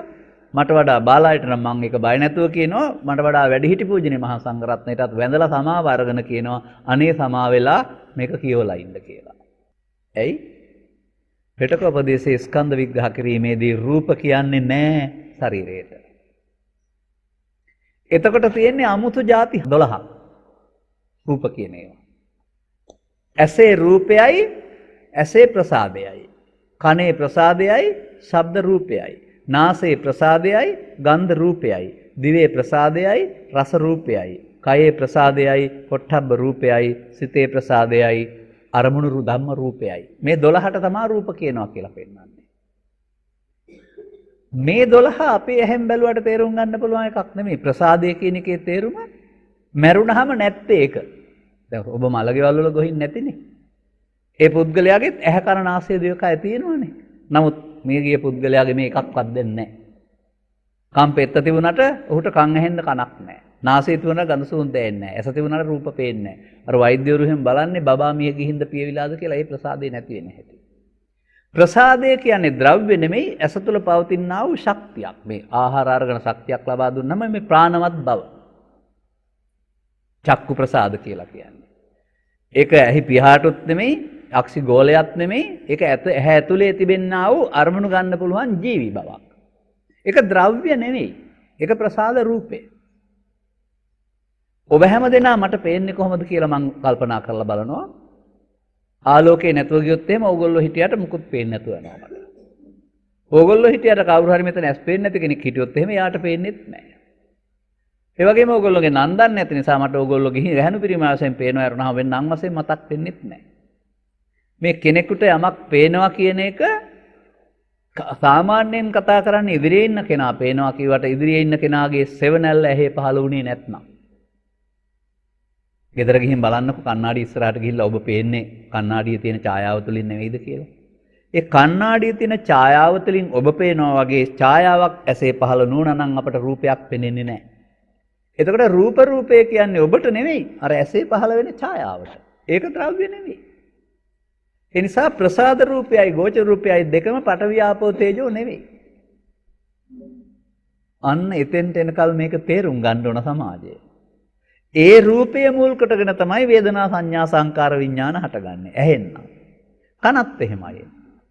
Speaker 1: මට වඩා බාලායට නම් මම ඒක බය නැතුව කියනවා. මට වඩා වැඩිහිටි පූජනීය මහා සංඝරත්නයටත් වැඳලා සමාව අරගෙන කියනවා අනේ සමා වෙලා මේක කියවලා ඉන්න කියලා. ඇයි? පිටකෝපදේශයේ ස්කන්ධ විග්‍රහ කිරීමේදී රූප කියන්නේ නැහැ ශරීරයට. එතකොට තියෙන්නේ අමුතු ಜಾති 12ක්. රූප කියන ඒවා. ඇසේ රූපයයි, ඇසේ ප්‍රසාදයයි. කනේ ප්‍රසාදයයි, ශබ්ද රූපයයි. නාසයේ ප්‍රසාදයයි, ගන්ධ රූපයයි. දිවේ ප්‍රසාදයයි, රස රූපයයි. කයේ ප්‍රසාදයයි, පොට්ටබ්බ රූපයයි. සිතේ ප්‍රසාදයයි, අරමුණු ධම්ම රූපයයි. මේ 12ට තමයි රූප කියනවා කියලා පෙන්නන්නේ. මේ 12 අපේ ඇහෙන් බැලුවට තේරුම් ගන්න පුළුවන් එකක් නෙමෙයි. ප්‍රසාදය කියන එකේ තේරුම මැරුණාම නැත්තේ ඒක. දැන් ඔබ මලගෙවල් වල ගොහින් නැතිනේ. ඒ පුද්ගලයාගෙත් ඇහැ කන නාසය දිවකය තියෙනවනේ. නමුත් මේ ගිය පුද්ගලයාගේ මේ එකක්වත් දෙන්නේ නැහැ. කම් පෙත්ත තිබුණට ඔහුට කන් ඇහෙන්න කනක් නැහැ. නාසය තිබුණට ගඳ සුවඳ දැනෙන්නේ නැහැ. ඇස තිබුණට රූප පේන්නේ නැහැ. අර වෛද්‍යවරු එහෙම බලන්නේ බබා මිය ගිහින්ද පියවිලාද කියලා ඒ ප්‍රසාදේ නැති වෙන හැටි. ප්‍රසාදය කියන්නේ ද්‍රව්‍ය නෙමෙයි ඇස තුළ පවතිනා වූ ශක්තියක්. මේ ආහාර අරගෙන ශක්තියක් ලබා දුන්නම මේ ප්‍රාණවත් බව. චක්කු ප්‍රසාද කියලා කියන්නේ. ඒක ඇහි පියාටුත් නෙමෙයි අක්ෂි ගෝලයක් නෙමෙයි. ඒක ඇහැ ඇතුලේ තිබෙනා වූ අරමුණු ගන්න පුළුවන් ජීවි බවක්. ඒක ද්‍රව්‍ය නෙමෙයි. ඒක ප්‍රසාද රූපේ. ඔබ හැම දෙනා මට පේන්නේ කොහොමද කියලා මම කල්පනා කරලා බලනවා. ආලෝකේ නැතුව ගියොත් එහෙම ඕගොල්ලෝ හිටියට මුකුත් පේන්නේ නැතුව යනවා මට. ඕගොල්ලෝ හිටියට කවුරු හරි මෙතන ඇස් පේන්නේ නැති කෙනෙක් හිටියොත් එහෙම යාට පේන්නේත් නැහැ. ඒ වගේම ඕගොල්ලෝගේ නන් දන්නේ නැති නිසා මට ඕගොල්ලෝ ගිහින් රැහණු පිරිමාසෙන් පේනවා යරුණා වෙන නම් වශයෙන් මතක් වෙන්නේත් නැහැ. මේ කෙනෙකුට යමක් පේනවා කියන එක සාමාන්‍යයෙන් කතා කරන්නේ ඉදිරියේ ඉන්න කෙනා පේනවා කියවට ඉදිරියේ ඉන්න කෙනාගේ සෙවණැල්ල ඇහි පහළ වුණේ නැත්නම්. ගෙදර ගිහින් බලන්නකො කණ්ණාඩි ඉස්සරහට ගිහිල්ලා ඔබ පේන්නේ කණ්ණාඩියේ තියෙන ඡායාව තුලින් නෙවෙයිද කියලා. ඒ කණ්ණාඩියේ තියෙන ඡායාව තුලින් ඔබ පේනවා වගේ ඡායාවක් ඇසේ පහළ නුණා නම් අපට රූපයක් පෙනෙන්නේ නැහැ. එතකොට රූපය කියන්නේ ඔබට නෙවෙයි අර ඇසේ පහළ වෙන ඡායාවට. ඒක ද්‍රව්‍ය නෙවෙයි. ඒ නිසා ප්‍රසාද රූපයයි ගෝචර රූපයයි දෙකම පඨවි ආපෝ තේජෝ නෙවෙයි. අන්න එතෙන්ට එනකල් මේක තේරුම් ගන්න ඕන සමාජයේ. ඒ රූපය මුල් කොටගෙන තමයි වේදනා සංඥා සංකාර විඥාන හටගන්නේ. ඇහෙන්න. කනත් එහෙමයි.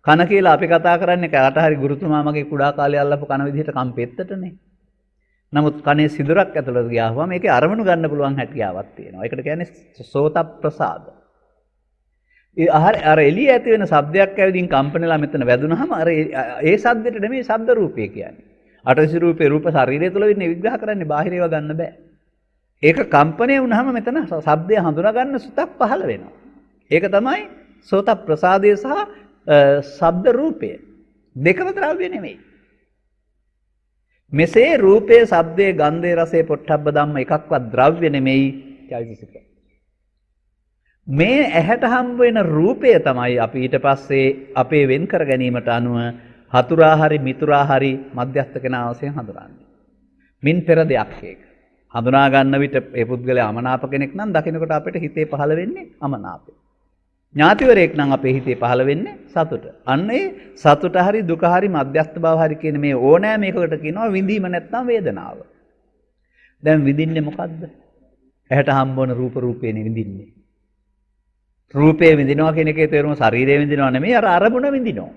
Speaker 1: කන කියලා අපි කතා කරන්නේ කාට හරි ගුරුතුමා මගේ කුඩා කාලේ අල්ලපු කන විදිහට කම් පෙත්තටනේ. නමුත් කනේ සිදුරක් ඇතුළට ගියාම මේකේ අරමුණු ගන්න පුළුවන් හැකියාවක් තියෙනවා. ඒකට කියන්නේ සෝත ප්‍රසාද. අර එළිය ඇති වෙන ශබ්දයක් ඇවිදින් කම්පනලා මෙතන වැදුනහම අර ඒ ශබ්දෙට නෙමෙයි ශබ්ද රූපය කියන්නේ. අටවිසි රූපේ රූප ශරීරය තුළ වෙන්නේ විග්‍රහ කරන්නේ බාහිරව ගන්න බෑ. ඒක කම්පණය වුණාම මෙතන ශබ්දය හඳුනා ගන්න සුතක් පහළ වෙනවා. ඒක තමයි සෝත ප්‍රසාදය සහ ශබ්ද රූපය. දෙකම ද්‍රව්‍ය නෙමෙයි. මෙසේ රූපයේ ශබ්දයේ ගන්ධයේ රසයේ පොට්ටබ්බ ධම්ම එකක්වත් ද්‍රව්‍ය නෙමෙයි චෛතසික. මේ ඇහැට හම්බ වෙන රූපය තමයි අපි ඊට පස්සේ අපේ වෙන් කර ගැනීමට අනුව හතුරා හරි මිතුරා හරි මධ්‍යස්ථ කෙනා වශයෙන් හඳුනන්නේ. මින් පෙර දෙයක් ඒක. හඳුනා ගන්න විට ඒ පුද්ගලයා අමනාප කෙනෙක් නම් දකින්නකොට අපිට හිතේ පහළ වෙන්නේ අමනාපය. ඥාතිවරයෙක් නම් අපේ හිතේ පහළ වෙන්නේ සතුට. අන්න ඒ සතුට හරි දුක හරි මධ්‍යස්ථ බව හරි කියන මේ ඕනෑම එකකට කියනවා විඳීම නැත්නම් වේදනාව. දැන් විඳින්නේ මොකද්ද? ඇහැට හම්බ වන රූපේනේ විඳින්නේ. රූපේ විඳිනවා කියන එකේ තේරුම ශරීරය විඳිනවා නෙමෙයි අර අරමුණ විඳිනවා.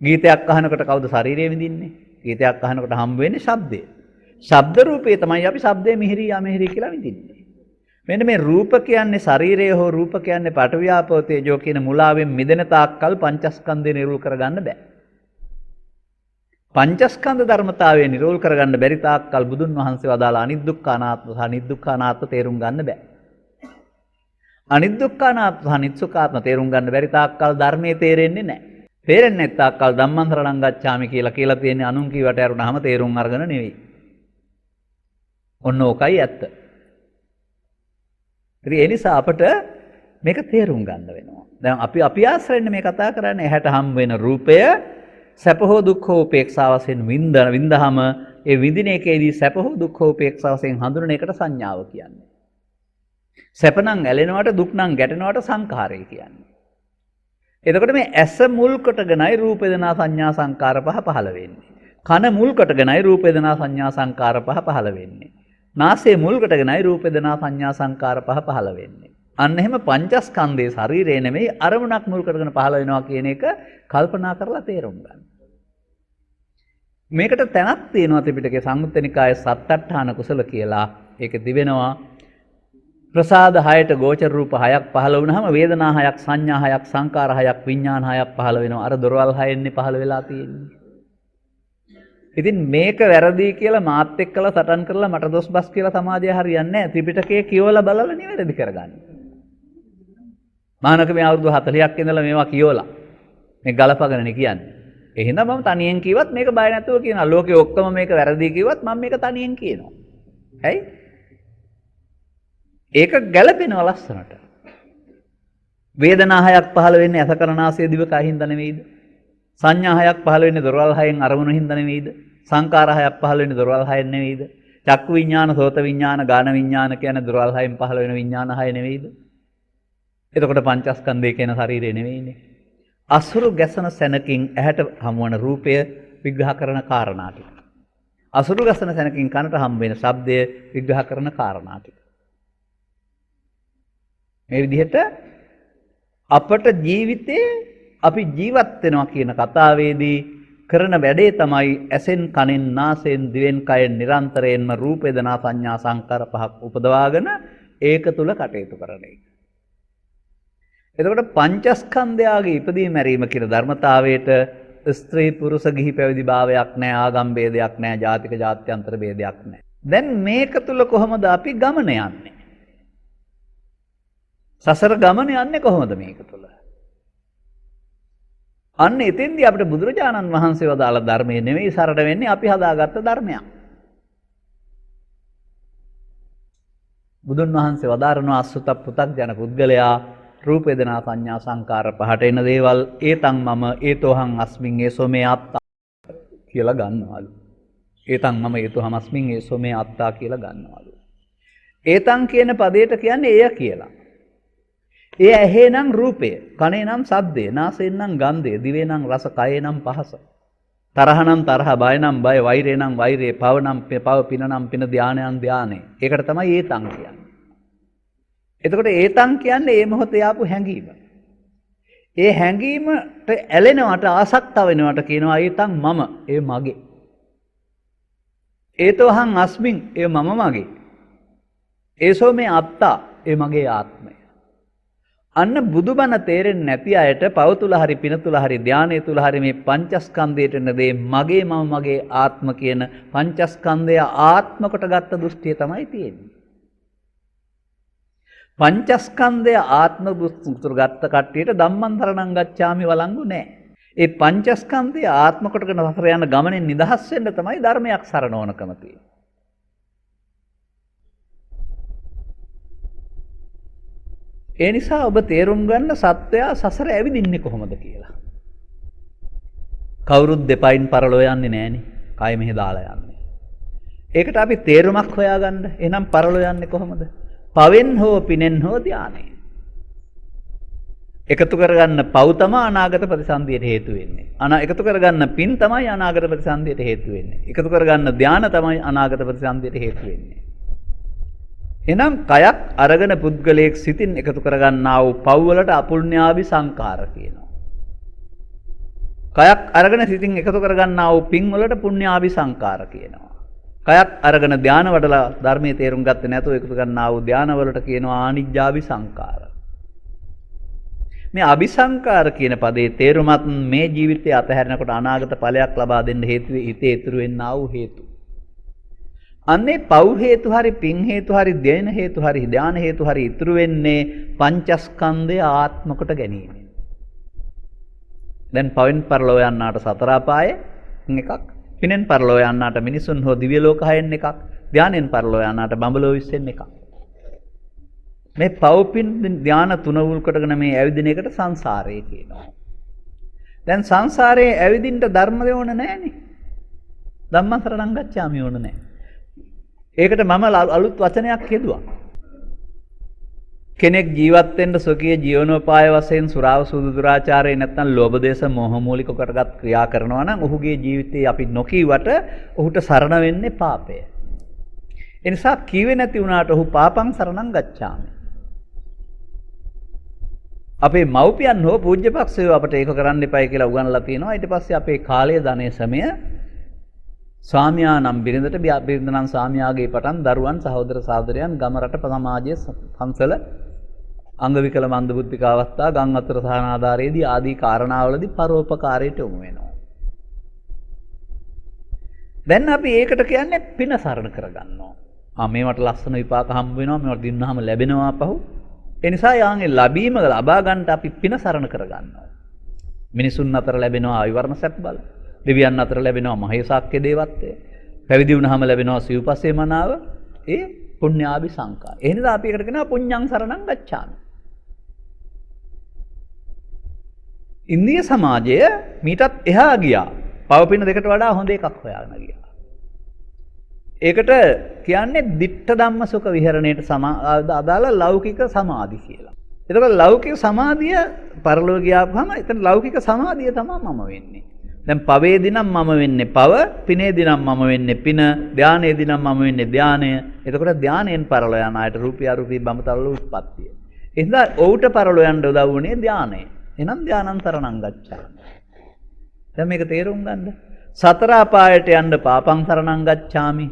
Speaker 1: ගීතයක් අහනකොට කවුද ශරීරය විඳින්නේ? ගීතයක් අහනකොට හම්බ වෙන්නේ ශබ්දය. ශබ්ද රූපේ තමයි අපි ශබ්දයේ මිහිරි අමිහිරි කියලා විඳින්නේ. මෙන්න මේ රූප කියන්නේ ශරීරය හෝ රූප කියන්නේ පඨවි ආපෝ තේජෝ කියන මුලාවෙන් මිදෙන තාක්කල් පංචස්කන්ධය නිරූල් කරගන්න බෑ. පංචස්කන්ධ ධර්මතාවය නිරූල් කරගන්න බැරි තාක්කල් බුදුන් වහන්සේ වදාළ අනිදුක්ඛානාත්ම සහ නිදුක්ඛානාත්ම තේරුම් ගන්න බෑ. අනිදුක්ඛානාත්ම සහ නිස්සුඛාත්ම තේරුම් ගන්න බැරි තාක්කල් ධර්මයේ තේරෙන්නේ නැහැ. තේරෙන්නේ නැත් තාක්කල් ධම්මං සරණං ගච්ඡාමි කියලා තියෙන්නේ අනුන් කීවට අරුණාම තේරුම් අරගෙන නෙවෙයි. ඔන්න ඕකයි ඇත්ත. ඉතින් ඒ නිසා අපට මේක තේරුම් ගන්න වෙනවා. දැන් අපි ආශ්‍රයෙන් මේ කතා කරන්නේ ඇහැට හම් වෙන රූපය සැප හෝ දුක් හෝ උපේක්ෂා වශයෙන් විඳහම ඒ විඳින එකේදී සැප හෝ දුක් හෝ උපේක්ෂා වශයෙන් හඳුනන එකට සංඥාව කියන්නේ. සැප නම් ඇලෙනවට දුක් නම් ගැටෙනවට සංඛාරය කියන්නේ. එතකොට මේ ඇස මුල් කොටගෙනයි රූප වේදනා සංඥා සංකාර පහ පහළ වෙන්නේ. කන මුල් කොටගෙනයි රූප වේදනා සංඥා සංකාර පහ පහළ වෙන්නේ. නාසය මුල් කොටගෙනයි රූප වේදනා සංඥා සංකාර පහ පහළ වෙන්නේ. අන්න එහෙම පංචස්කන්ධයේ ශරීරය නෙමෙයි අරමුණක් මුල් කොටගෙන පහළ වෙනවා කියන එක කල්පනා කරලා තේරුම් ගන්න. මේකට තැනක් තියෙනවා ත්‍රිපිටකයේ සංයුත්ත නිකායේ සත්තට්ඨාන කුසල කියලා. ඒක දිවෙනවා ප්‍රසාද 6ට ගෝචර රූප 6ක් පහළ වුණාම වේදනා 6ක් සංඥා 6ක් සංකාර 6ක් විඥාන 6ක් පහළ වෙනවා. අර දොරවල් 6න්නේ පහළ වෙලා තියෙන්නේ. ඉතින් මේක වැරදි කියලා මාත් එක්කලා සටන් කරලා මට දොස් බස් කියලා සමාජය හරියන්නේ නැහැ. ත්‍රිපිටකයේ කියවලා බලලා නිවැරදි කරගන්න. මානක මේ අවුරුදු 40ක් ඉඳලා මේවා කියවලා මේ ගලපගෙනනේ කියන්නේ. ඒ හින්දා මම තනියෙන් කිව්වත් මේක බය නැතුව කියනවා. ලෝකේ ඔක්කොම මේක වැරදි කිව්වත් මම මේක තනියෙන් කියනවා. හරි? ඒක ගැළපෙනවා ලස්සනට. වේදනා 6ක් පහළ වෙන්නේ අස කරනාසය දිව කය හින්දා නෙවෙයිද? සංඥා 6ක් පහළ වෙන්නේ දොරවල් 6න් අරමුණු හින්දා නෙවෙයිද? සංකාර 6ක් පහළ වෙන්නේ දොරවල් 6න් නෙවෙයිද? චක්කු විඥාන, සෝත විඥාන, ගාන විඥාන කියන දොරවල් 6න් පහළ වෙන විඥාන 6 නෙවෙයිද? එතකොට පංචස්කන්ධය කියන ශරීරය නෙවෙයිනේ. අසුරු ගැසන සැනකින් ඇහැට හමුවන රූපය විග්‍රහ කරන කාරණා ටික. අසුරු ගැසන සැනකින් කනට හම්බ වෙන ශබ්දය විග්‍රහ කරන කාරණා ටික. මේ විදිහට අපට ජීවිතේ අපි ජීවත් වෙනවා කියන කතාවේදී කරන වැඩේ තමයි ඇසෙන් කනෙන් නාසයෙන් දිවෙන් කයෙන් නිරන්තරයෙන්ම රූප වේදනා සංඥා සංකාර පහක් උපදවාගෙන ඒක තුල කටයුතු කරන එක. එතකොට පංචස්කන්ධයාගේ ඉපදීම මැරීම කියන ධර්මතාවයට ස්ත්‍රී පුරුෂ ගිහි පැවිදි භාවයක් නැහැ, ආගම් ભેදයක් නැහැ, ජාතික ජාත්‍යන්තර ભેදයක් නැහැ. දැන් මේක තුල කොහොමද අපි ගමන යන්නේ? සසර ගමන යන්නේ කොහොමද මේක තුල? අන්න එතෙන්දී අපිට බුදුරජාණන් වහන්සේ වදාළ ධර්මයේ නෙවෙයි සරණ වෙන්නේ අපි හදාගත්ත ධර්මයක්. බුදුන් වහන්සේ වදාරනවා අසුත පුතග්ජන පුද්ගලයා රූප වේදනා සංඥා සංකාර පහට එන දේවල් ඒතං මම ඒතෝහං අස්මින් ඒසෝ මේ අත්තා කියලා ගන්නවලු. ඒතං මම ඒතෝහං අස්මින් ඒසෝ මේ අත්තා කියලා ගන්නවලු. ඒතං කියන පදයට කියන්නේ එය කියලා. ඒ ඇහේ නම් රූපය, කනේ නම් ශබ්දය, නාසයෙන් නම් ගන්ධය, දිවේ නම් රස, කයේ නම් පහස. තරහ නම් තරහ, බය නම් බය, වෛරය නම් වෛරය, පව නම් පව, පින නම් පින, ධානයන් ධානය. ඒකට තමයි ඒතං කියන්නේ. එතකොට ඒතං කියන්නේ මේ මොහොතේ ආපු හැඟීම. ඒ හැඟීමට ඇලෙනවට ආසක්ත වෙනවට කියනවා ඒතං මම, ඒ මගේ. ඒතෝහං අස්මින්, ඒ මම මගේ. ඒසෝ මේ අත්තා, ඒ මගේ ආත්මය. අන්න බුදුබණ තේරෙන්නේ නැති අයට පව තුල හරි පින තුල හරි ධානය තුල හරි මේ පංචස්කන්ධයට එන දේ මගේ මම මගේ ආත්ම කියන පංචස්කන්ධය ආත්ම කොට ගත්ත දෘෂ්ටිය තමයි තියෙන්නේ. පංචස්කන්ධය ආත්ම දෘෂ්ටිය ගත්ත කට්ටියට ධම්මං සරණං ගච්ඡාමි වළංගු නැහැ. ඒ පංචස්කන්ධය ආත්ම කොටගෙන සසර යන ගමනේ නිදහස් වෙන්න තමයි ධර්මයක් සරණ ඕනකම තියෙන්නේ. ඒ නිසා ඔබ තේරුම් ගන්න සත්වයා සසර ඇවිදින්නේ කොහොමද කියලා. කවුරුත් දෙපයින් පරලෝ යන්නේ නැහනේ. කය මෙහෙ දාලා යන්නේ. ඒකට අපි තේරුමක් හොයාගන්න. එහෙනම් පරලෝ යන්නේ කොහොමද? පවෙන් හෝ පිනෙන් හෝ ධානයෙන්. එකතු කරගන්න පව් තමයි අනාගත ප්‍රතිසන්දියට හේතු වෙන්නේ. එකතු කරගන්න පින් තමයි අනාගත ප්‍රතිසන්දියට හේතු වෙන්නේ. එකතු කරගන්න ධාන තමයි අනාගත ප්‍රතිසන්දියට හේතු වෙන්නේ. එනම් කයක් අරගෙන පුද්ගලයෙක් සිතින් එකතු කරගන්නා වූ පව් වලට අපුඤ්ඤාභි සංකාර කියනවා. කයක් අරගෙන සිතින් එකතු කරගන්නා වූ පින් වලට පුඤ්ඤාභි සංකාර කියනවා. කයක් අරගෙන ධාන වඩලා ධර්මයේ තේරුම් ගත්තේ නැතුව එකතු කරගන්නා වූ ධාන වලට කියනවා ආනිජ්ජාභි සංකාර. මේ අபிසංකාර කියන පදේ තේරුමත් මේ ජීවිතය අතහැරෙනකොට අනාගත ඵලයක් ලබා දෙන්න හේතු හිතේ ඉතුරු වෙන්නා වූ හේතු. අන්නේ පව් හේතු හරි පින් හේතු හරි දේන හේතු හරි ධාන හේතු හරි ඉතුරු වෙන්නේ පංචස්කන්ධය ආත්ම කොට ගැනීමෙන්. දැන් පවෙන් පරලෝ යන්නාට සතර අපායෙන් එකක්, පිනෙන් පරලෝ යන්නාට මිනිසුන් හෝ දිව්‍ය ලෝක හයෙන් එකක්, ධානයෙන් පරලෝ යන්නාට බඹලෝ විශ්ෙන් එකක්. මේ පව් පින් ධාන තුන උල් කොටගෙන මේ ඇවිදින එකට සංසාරය කියනවා. දැන් සංසාරයේ ඇවිදින්න ධර්ම දෙවොන නැහනේ. ධම්මං සරණං ගච්ඡාමි ඕන නැහැ. ඒකට මම අලුත් වචනයක් හෙදුවා. කෙනෙක් ජීවත් වෙන්න සොකී ජීවනෝපාය වශයෙන් සුරාව සූදු දුරාචාරය නැත්නම් ලෝභ දේශ මොහ මූලික කරගත් ක්‍රියා කරනවා නම් ඔහුගේ ජීවිතේ අපි නොකීවට ඔහුට සරණ වෙන්නේ පාපය. ඒ නිසා කීවේ නැති වුණාට ඔහු පාපං සරණං ගච්ඡාමි. අපේ මව්පියන් හෝ පූජ්‍යපක්ෂයෝ අපට ඒක කරන්න එපයි කියලා උගන්ලා තියෙනවා. ඊට පස්සේ අපේ කාලය ධනය සමය ස්වාමියා නම් බිරිඳට බිරිඳ නම් ස්වාමියාගේ පටන් දරුවන් සහෝදර සහෝදරයන් ගම රට සමාජයේ පන්සල අංග විකල මන්දබුද්ධික අවස්ථා ගම් අතර සහනාධාරයේදී ආදී කාරණාවලදී පරෝපකාරයට යොමු වෙනවා. දැන් අපි ඒකට කියන්නේ පින සරණ කරගන්නවා. මේවට ලස්සන විපාක හම්බ වෙනවා, මේවට දින්නාම ලැබෙනවා පහු. ඒ නිසා යාගේ ලැබීම ලබා ගන්නට අපි පින සරණ කරගන්නවා. මිනිසුන් අතර ලැබෙනවා ආයුර්ණ සැප බල. දෙවියන් අතර ලැබෙනවා මහේසාක්‍ය දේවත්වය. පැවිදි වුණාම ලැබෙනවා සිව්පස්සේ මනාව. ඒ පුණ්‍යාභි සංකාර. ඒ නිසා අපි එකට කියනවා පුඤ්ඤං සරණං ගච්ඡාමි. ඉන්දිය සමාජය මීටත් එහා ගියා. පව පින දෙකට වඩා හොඳ එකක් හොයාගෙන ගියා. ඒකට කියන්නේ ditta ධම්ම සුඛ විහරණයට අදාළ ලෞකික සමාධි කියලා. එතකොට ලෞකික සමාධිය පරලෝක ගියාපුවම එතන ලෞකික සමාධිය තමයි මම වෙන්නේ. දැන් පවේදී නම් මම වෙන්නේ පව, පිනේදී නම් මම වෙන්නේ පින, ධානයේදී නම් මම වෙන්නේ ධානය. එතකොට ධානයෙන් පරලෝ යන අයට රූපී අරූපී බඹතල උත්පත්තිය. එහෙනම් ඔවුට පරලෝ යන්න උදව් වුණේ ධානය. එහෙනම් ධානං තරණං ගච්ඡාමි. දැන් මේක තේරුම් ගන්න. සතර අපායට යන්න පාපං සරණං ගච්ඡාමි.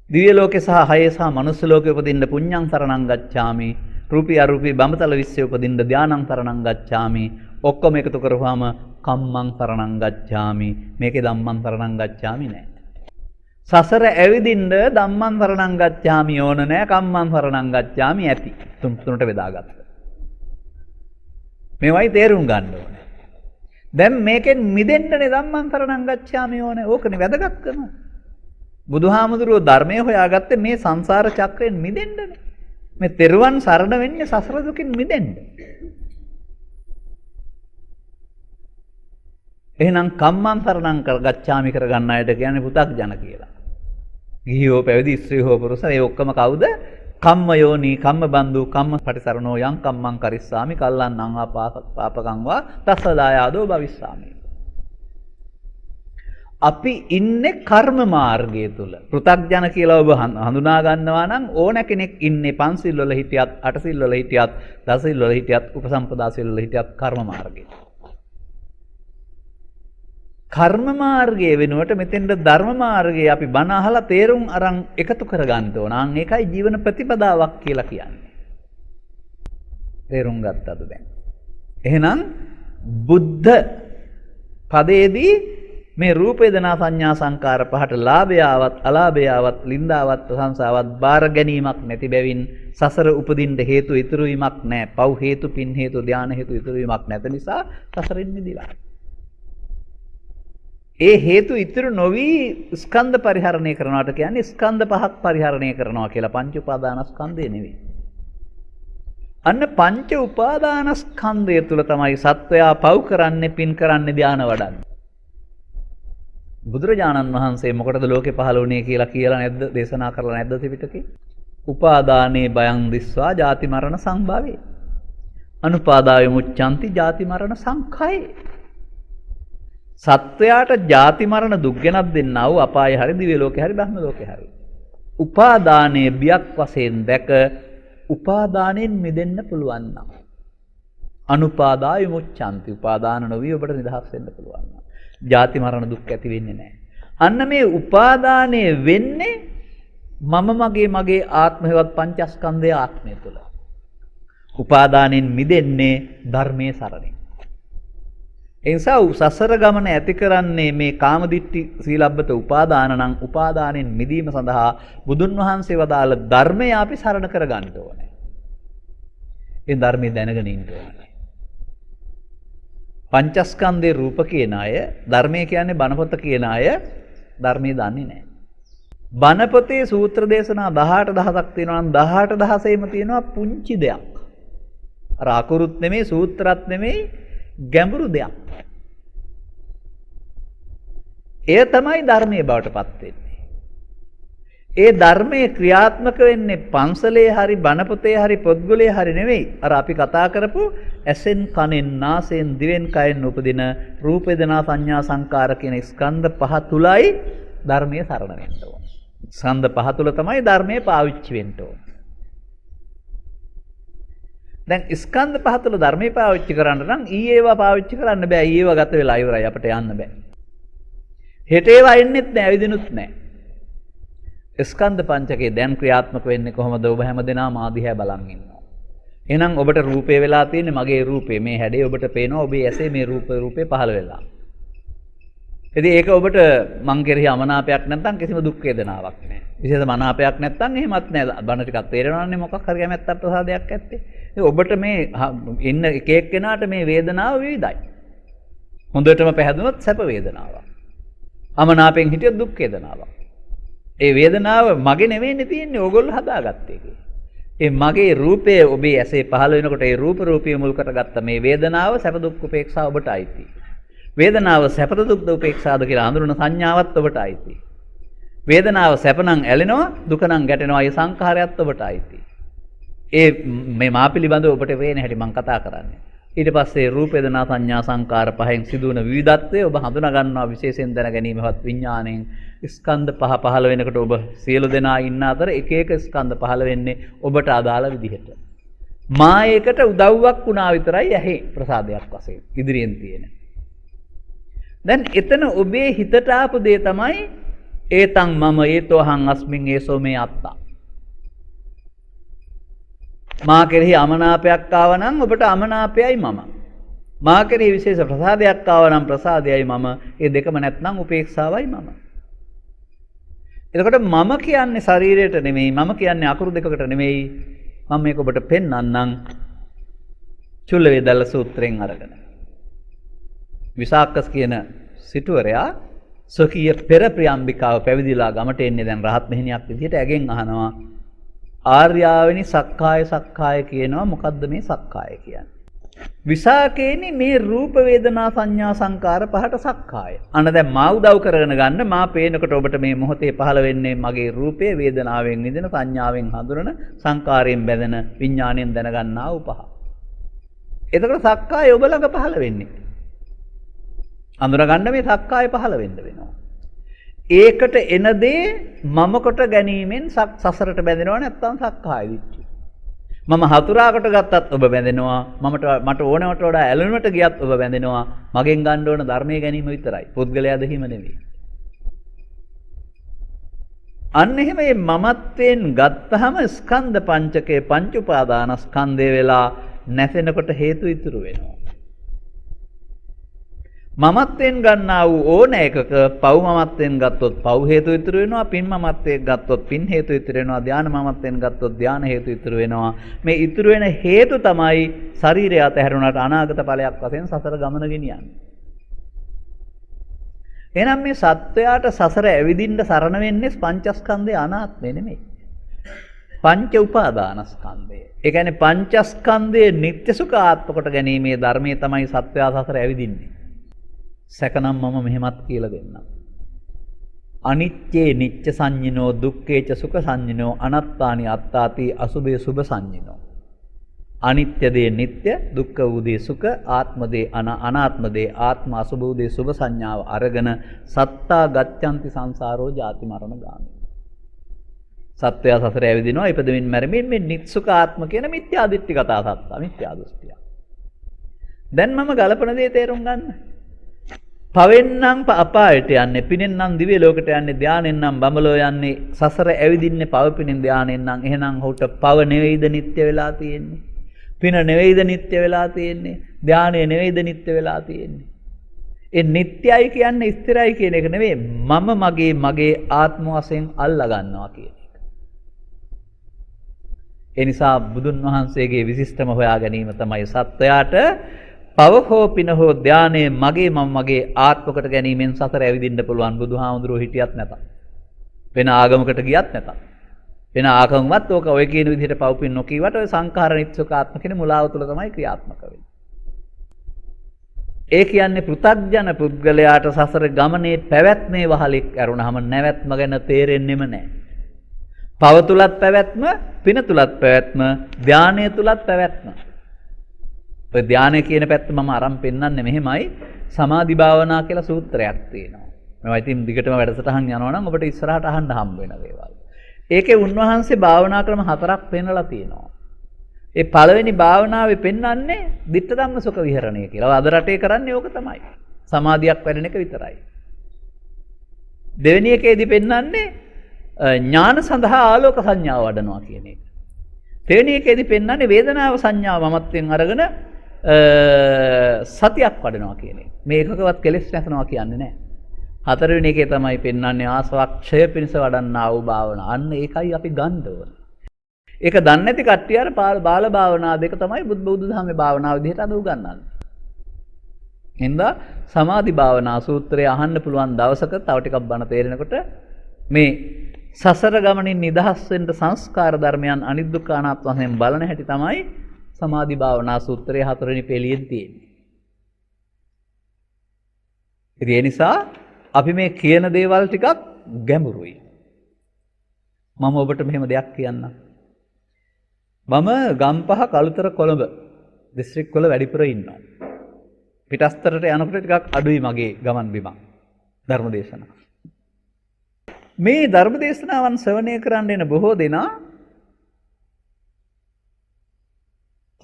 Speaker 1: දිව්‍ය ලෝකේ සහ හයේ සහ මනුස්ස ලෝකේ උපදින්න පුඤ්ඤං සරණං ගච්ඡාමි. රූපී අරූපී බඹතල විශ්වයේ උපදින්න ධානං සරණං ගච්ඡාමි. ඔක්කොම එකතු කරපුවාම කම්මං සරණං ගච්ඡාමි. මේකේ ධම්මං සරණං ගච්ඡාමි නෑ. සසර ඇවිදින්න ධම්මං සරණං ගච්ඡාමි ඕන නෑ, කම්මං සරණං ගච්ඡාමි ඇති. තුනට බෙදාගත්තා. මේවයි තේරුම් ගන්න ඕනේ. දැන් මේකෙන් මිදෙන්නනේ ධම්මං සරණං ගච්ඡාමි ඕනේ. ඕකනේ වැදගත්කම. බුදුහාමුදුරුවෝ ධර්මය හොයාගත්තේ මේ සංසාර චක්‍රයෙන් මිදෙන්නනේ. මේ තෙරුවන් සරණ වෙන්නේ සසර දුකින් මිදෙන්න. එහෙනම් කම්මං සරණං ගච්ඡාමි කරගන්න අයට කියන්නේ පු탁ජන කියලා. ගිහියෝ පැවිදි ස්ත්‍රී හෝ පුරුෂ ඒ ඔක්කොම කවුද? කම්මයෝනි කම්මබන්දු කම්ම පටිසරණෝ යං කම්මං කරිස්සාමි කල්ලන්නං පාපකං වා තස්සදායාදෝ භවිස්සාමි. අපි ඉන්නේ කර්ම මාර්ගය තුල. පෘථග්ජන කියලා ඔබ හඳුනා ගන්නවා නම් ඕන කෙනෙක් ඉන්නේ පන්සිල් වල හිටියත්, අටසිල් වල හිටියත්, දසසිල් වල හිටියත්, උපසම්පදා සිල් වල හිටියත් කර්ම මාර්ගය. කර්ම මාර්ගයේ වෙනුවට මෙතෙන්ද ධර්ම මාර්ගයේ අපි බණ අහලා තේරුම් අරන් එකතු කරගන්න ඕන. අන් ඒකයි ජීවන ප්‍රතිපදාවක් කියලා කියන්නේ. තේරුම් ගත්තද දැන්? එහෙනම් බුද්ධ පදයේදී මේ රූප වේදනා සංඥා සංකාර පහට ලාභයාවත් අලාභයාවත් ලින්දාවත් ප්‍රශංසාවත් බාර ගැනීමක් නැති බැවින් සසර උපදින්න හේතු ඉතුරු වීමක් නැහැ. පව් හේතු, පින් හේතු, ධාන හේතු ඉතුරු වීමක් නැත නිසා සසරින් මිදිලා. ඒ හේතු ඉතුරු නොවි ස්කන්ධ පරිහරණය කරනවාට කියන්නේ ස්කන්ධ පහක් පරිහරණය කරනවා කියලා. පංච උපාදානස්කන්ධය නෙවෙයි. අන්න පංච උපාදානස්කන්ධය තුල තමයි සත්වයා පව් කරන්නේ, පින් කරන්නේ, ධාන වඩන්නේ. බුදුරජාණන් වහන්සේ මොකටද ලෝකේ පහළ වුණේ කියලා නැද්ද? දේශනා කරලා නැද්ද ත්‍රිපිටකේ? උපාදානේ බයං දිස්වා ජාති මරණ සම්භවේ. අනුපාදාය මුච්ඡanti ජාති මරණ සංඛය. සත්වයාට ජාති මරණ දුක් ගෙනත් දෙන්නා වූ අපාය හරි දිව්‍ය ලෝකේ හරි බ්‍රහ්ම ලෝකේ හරි. උපාදානයේ බියක් වශයෙන් දැක උපාදානෙන් මිදෙන්න පුළුවන් නම් අනුපාදාය මුච්ඡanti උපාදාන නොවි ඔබට නිදහස් වෙන්න පුළුවන් නම් ජාති මරණ දුක් ඇති වෙන්නේ නැහැ. අන්න මේ උපාදානයේ වෙන්නේ මගේ ආත්මයවත් පංචස්කන්ධයේ ආත්මය තුළ. උපාදානෙන් මිදෙන්නේ ධර්මයේ සරණින්. ඒ නිසා සසර ගමන ඇති කරන්නේ මේ කාමදිට්ඨි සීලබ්බත උපාදාන නම් උපාදානෙන් මිදීම සඳහා බුදුන් වහන්සේ වදාළ ධර්මය අපි සරණ කරගන්න ඕනේ. ඒ ධර්මය දැනගෙන ඉන්න ඕනේ. පංචස්කන්ධේ රූප කියන අය, ධර්මය කියන්නේ බණපොත කියන අය ධර්මයේ දන්නේ නැහැ. බණපොතේ සූත්‍ර දේශනා 18000ක් තියෙනවා නම් 18000ෙම තියෙනවා පුංචි දෙයක්. අර අකුරුත් නෙමෙයි, සූත්‍රත් නෙමෙයි, ගැඹුරු දෙයක්. එය තමයි ධර්මයේ බවට පත් වෙන්නේ. ඒ ධර්මයේ ක්‍රියාත්මක වෙන්නේ පන්සලේ හරි බණපොතේ හරි පොත්ගුලේ හරි නෙවෙයි. අර අපි කතා කරපු ඇසෙන් කනෙන් නාසයෙන් දිවෙන් කයෙන් උපදින රූප වේදනා සංඥා සංකාර කියන ස්කන්ධ පහ තුලයි ධර්මයේ සරණ වෙන්න ඕන. ස්කන්ධ පහ තුල තමයි ධර්මයේ පාවිච්චි වෙන්න ඕන. දැන් ස්කන්ධ පහ තුල ධර්මයේ පාවිච්චි කරන්න නම් ඊයේවා පාවිච්චි කරන්න බෑ. ඊයේවා ගත වෙලා ඉවරයි, අපිට යන්න බෑ. හෙට ඒවා එන්නෙත් නෑ, ඇවිදිනුත් නෑ. ස්කන්ධ පංචකේ දැන් ක්‍රියාත්මක වෙන්නේ කොහොමද? ඔබ හැමදෙනාම ආදිහා බලන් ඉන්නවා. එහෙනම් ඔබට රූපේ වෙලා තියෙන්නේ මගේ රූපේ. මේ හැඩේ ඔබට පේනවා, ඔබේ ඇසේ මේ රූපේ පහළ වෙලා. ඉතින් ඒක ඔබට මං කෙරෙහි අමනාපයක් නැත්නම් කිසිම දුක් වේදනාවක් නෑ. විශේෂ මනාපයක් නැත්නම් එහෙමත් නෑ. බණ ටිකක් තේරෙනවන්නේ මොකක් හරි කැමැත්තක් ප්‍රසාදයක් ඇත්තේ. ඉතින් ඔබට මේ ඉන්න එක එක්කෙනාට මේ වේදනාව විවිධයි. හොඳටම පැහැදුනොත් සැප වේදනාවක්. අමනාපෙන් හිටියොත් දුක් වේදනාවක්. ඒ වේදනාව මගේ නෙවෙයිනේ තියෙන්නේ, ඕගොල්ලෝ හදාගත්ත එක. ඒ මගේ රූපය ඔබේ ඇසේ පහළ වෙනකොට ඒ රූපය මුල් කරගත්ත මේ වේදනාව සැප දුක් උපේක්ෂා ඔබට අයිති. වේදනාව සැප දුක් උපේක්ෂාද කියලා හඳුනන සංඥාවත් ඔබට අයිති. වේදනාව සැප නම් ඇලෙනවා, දුක නම් ගැටෙනවා. ඒ සංඛාරයත් ඔබට අයිති. ඒ මේ මා පිළිබඳව ඔබට වේන හැටි මම කතා කරන්නේ. ඊට පස්සේ රූප වේදනා සංඥා සංකාර පහෙන් සිදුවන විවිධත්වය ඔබ හඳුනා ගන්නවා. විශේෂයෙන් දැන ගැනීමවත් විඥාණයෙන් ස්කන්ධ පහ පහළ වෙනකොට ඔබ සියලු දෙනා ඉන්න අතර එක එක ස්කන්ධ පහළ වෙන්නේ ඔබට අදාළ විදිහට. මායයකට උදව්වක් වුණා විතරයි ඇහි ප්‍රසාදයක් වශයෙන් ඉදිරියෙන් තියෙන. දැන් එතන ඔබේ හිතට ආපු දේ තමයි ඒතං මම ඒතෝ අහං අස්මින් ඒසෝ මේ අත්තා. මා කෙරෙහි අමනාපයක් ආව නම් ඔබට අමනාපයයි මම. මා කෙරෙහි විශේෂ ප්‍රසාදයක් ආව නම් ප්‍රසාදයයි මම. ඒ දෙකම නැත්නම් උපේක්ෂාවයි මම. එතකොට මම කියන්නේ ශරීරයට නෙමෙයි, මම කියන්නේ අකුරු දෙකකට නෙමෙයි. මම මේක ඔබට පෙන්වන්නම් චුල්ල වේදල්ල සූත්‍රයෙන් අරගෙන. විසාකස් කියන සිටුවරයා සොකීය පෙර ප්‍රියම්බිකාව පැවිදිලා ගමට එන්නේ දැන් රහත් මෙහෙණියක් විදිහට ඇගෙන් අහනවා ආර්යාවෙනි සක්කාය කියනවා මොකද්ද මේ සක්කාය කියන්නේ? විසාකේනි මේ රූප වේදනා සංඥා සංකාර පහට සක්කාය. අන්න දැන් මා උදව් කරගෙන ගන්න මා පේනකොට ඔබට මේ මොහොතේ පහළ වෙන්නේ මගේ රූපයේ වේදනාවෙන් විඳින සංඥාවෙන් හඳුනන සංකාරයෙන් බැඳෙන විඥාණයෙන් දැනගන්නා වූ පහ. එතකොට සක්කාය ඔබ ළඟ පහළ වෙන්නේ. අඳුරගන්න මේ සක්කාය පහළ වෙන්න වෙනවා. ඒකට එන දේ මම කොට ගැනීමෙන් සසරට බැඳෙනවා නැත්නම් සක්කාය දිට්ඨිය. මම හතුරාකට ගත්තත් ඔබ බැඳෙනවා. මට ඕනවට වඩා ඇලෙනවට ගියත් ඔබ බැඳෙනවා. මගෙන් ගන්න ඕන ධර්මයේ ගැනීම විතරයි. පුද්ගලයා දෙහිම නෙවෙයි. අන්න එහෙම මේ මමත්වයෙන් ගත්තහම ස්කන්ධ පංචකේ පංච උපාදානස්කන්ධය වෙලා නැසෙනකොට හේතු ඉතුරු වෙනවා. මමත්වෙන් ගන්නා වූ ඕන එකක පව් මමත්වෙන් ගත්තොත් පව් හේතු ඉතුරු වෙනවා, පින් මමත්වෙන් ගත්තොත් පින් හේතු ඉතුරු වෙනවා, ධාන මමත්වෙන් ගත්තොත් ධාන හේතු ඉතුරු වෙනවා. මේ ඉතුරු වෙන හේතු තමයි ශරීරය අතහැරුණාට අනාගත ඵලයක් වශයෙන් සසර ගමන ගෙනියන්නේ. එහෙනම් මේ සත්වයාට සසර ඇවිදින්න සරණ වෙන්නේ පංචස්කන්ධයේ අනාත්මය නෙමෙයි. පංච උපාදානස්කන්ධය. ඒ කියන්නේ පංචස්කන්ධයේ නিত্য සුඛ ආත්ම කොට ගැනීමේ ධර්මයේ තමයි සත්වයා සසර ඇවිදින්නේ. සැකනම් මම මෙහෙමත් කියලා දෙන්නම්. අනිත්‍යේ නිච්ච සංඤිනෝ දුක්ඛේච සුඛ සංඤිනෝ අනත්තානි අත්තාති අසුභේ සුභ සංඤිනෝ. අනිත්‍ය දේ නිට්ටය, දුක්ඛ වූ දේ සුඛ, ආත්ම දේ අනාත්ම දේ ආත්ම, අසුභ වූ දේ සුභ සංඥාව අරගෙන සත්තා ගච්ඡanti සංසාරෝ ජාති මරණ ගාමී. සත්‍යය සසර ඇවිදිනවා ඉපදෙමින් මැරෙමින් මේ නිත්සුඛ ආත්ම කියන මිත්‍යා දෘෂ්ටි කතා සත්තා මිත්‍යා දෘෂ්ටිය. දැන් මම ගලපන දේ තේරුම් ගන්න. පවෙන්නම් අපායට යන්නේ, පිනෙන් නම් දිව්‍ය ලෝකයට යන්නේ, ධානයෙන් නම් බඹලෝ යන්නේ, සසර ඇවිදින්නේ පව පිනෙන් ධානයෙන් නම් එහෙනම් ඔහුට පව නෙවෙයිද නිට්ටය වෙලා තියෙන්නේ? පින නෙවෙයිද නිට්ටය වෙලා තියෙන්නේ? ධානය නෙවෙයිද නිට්ටය වෙලා තියෙන්නේ? ඒ නිට්ටයයි කියන්නේ ස්ථිරයි කියන එක නෙවෙයි, මම මගේ ආත්ම වශයෙන් අල්ලා ගන්නවා කියන එක. ඒ නිසා බුදුන් වහන්සේගේ විශිෂ්ටම හොයා ගැනීම තමයි සත්වයාට පව හෝ පින හෝ ධානයේ මගේ ආත්මකට ගැනීමෙන් සසර ඇවිදින්න පුළුවන්. බුදුහාමුදුරුවෝ හිටියත් නැතත්, වෙන ආගමකට ගියත් නැතත්, වෙන ආගමවත් ඕක ඔය කියන විදිහට පව පින් නොකීවට ඔය සංඛාර නිත්‍යක ආත්ම කියන මුලාව තුල තමයි ක්‍රියාත්මක වෙන්නේ. ඒ කියන්නේ පෘථග්ජන පුද්ගලයාට සසර ගමනේ පැවැත්මේ වහලෙක් ඇරුණාම නැවැත්ම ගැන තේරෙන්නෙම නැහැ. පව තුලත් පැවැත්ම, පින තුලත් පැවැත්ම, ධානය තුලත් පැවැත්ම. ඔය ධානය කියන පැත්ත මම අරන් පෙන්නන්නේ මෙහෙමයි. සමාධි භාවනා කියලා සූත්‍රයක් තියෙනවා. මේවා ඉතින් දිගටම වැඩසටහන් යනවා නම් ඔබට ඉස්සරහට අහන්න හම්බ වෙන දේවල්. ඒකේ උන්වහන්සේ භාවනා ක්‍රම 4ක් පෙන්නලා තියෙනවා. ඒ පළවෙනි භාවනාවේ පෙන්වන්නේ ditta dhamma sukha viharane කියලා. අද රටේ කරන්නේ ඕක තමයි. සමාධියක් වැඩෙන එක විතරයි. දෙවෙනි එකේදී පෙන්වන්නේ ඥාන සඳහා ආලෝක සංඥාව වඩනවා කියන එක. දෙවෙනි එකේදී පෙන්වන්නේ වේදනාව සංඥාව මමත්වෙන් අරගෙන සතියක් වඩනවා කියන එක. මේ එකකවත් කෙලෙස් නැසනවා කියන්නේ නැහැ. හතරවෙනි එකේ තමයි පෙන්වන්නේ ආසවක්ෂය පිණිස වඩන්නා වූ භාවනාව. අන්න ඒකයි අපි ගන්න ඕන. ඒක දන්නේ නැති කට්ටිය අර බාල භාවනා දෙක තමයි බුදුදහමේ භාවනාව විදිහට අද උගන්වන්නේ. හින්දා සමාධි භාවනා සූත්‍රය අහන්න පුළුවන් දවසක තව ටිකක් බණ තේරෙනකොට මේ සසර ගමනින් නිදහස් වෙන්න සංස්කාර ධර්මයන් අනිදුක්ඛ අනාත්ම වශයෙන් බලන හැටි තමයි සමාධි භාවනා සූත්‍රයේ 4 වෙනි පෙළියෙන් තියෙන්නේ. ඒ නිසා අපි මේ කියන දේවල් ටිකක් ගැඹුරුයි. මම ඔබට මෙහෙම දෙයක් කියන්නම්. මම ගම්පහ කළුතර කොළඹ දිස්ත්‍රික් වල වැඩිපුර ඉන්නවා. පිටස්තරට යනකොට ටිකක් අඩුයි මගේ ගමන් බිමන් ධර්මදේශනා. මේ ධර්මදේශනාවන් ශ්‍රවණය කරන්න එන බොහෝ දෙනා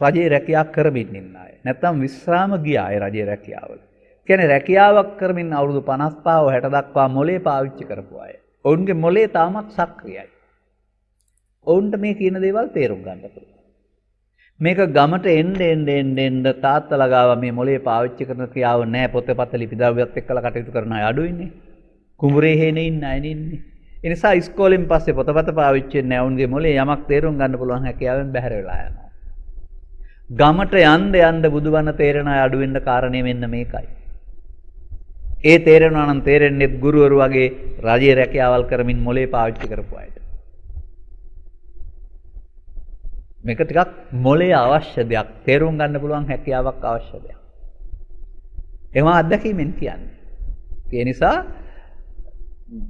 Speaker 1: රජයේ රැකියාවක් කරමින් ඉන්න අය. නැත්නම් විශ්‍රාම ගිය අය රජයේ රැකියාවල. කියන්නේ රැකියාවක් කරමින් අවුරුදු 55 60 දක්වා මොලේ පාවිච්චි කරපු අය. ඔවුන්ගේ මොලේ තාමත් සක්‍රියයි. ඔවුන්ට මේ කියන දේවල් තේරුම් ගන්න පුළුවන්. මේක ගමට එන්න තාත්තලා ගාව මේ මොලේ පාවිච්චි කරන ක්‍රියාව නැහැ. පොතේ පත ලිපි ද්‍රව්‍යත් එක්කලා කටයුතු කරන අය අඩුයිනේ. කුඹුරේ හේනේ ඉන්න අය ඉන්නේ. ඒ නිසා ඉස්කෝලෙන් පස්සේ පොතපත පාවිච්චි වෙන්නේ නැහැ. ඔවුන්ගේ මොලේ යමක් තේරුම් ගන්න පුළුවන් හැකියාවෙන් බැහැර වෙලා යනවා. ගමට යන්න බුදුබණ තේරෙන අය අඩු වෙන්න කාරණේ මෙන්න මේකයි. ඒ තේරෙනවා නම් තේරෙන්නේ ගුරුවරු වගේ රජයේ රැකියාවල් කරමින් මොලේ පාවිච්චි කරපු අයට. මේක ටිකක් මොලේ අවශ්‍ය දෙයක්. තේරුම් ගන්න පුළුවන් හැකියාවක් අවශ්‍ය දෙයක්. එහෙම අත්දැකීමෙන් කියන්නේ. ඒ නිසා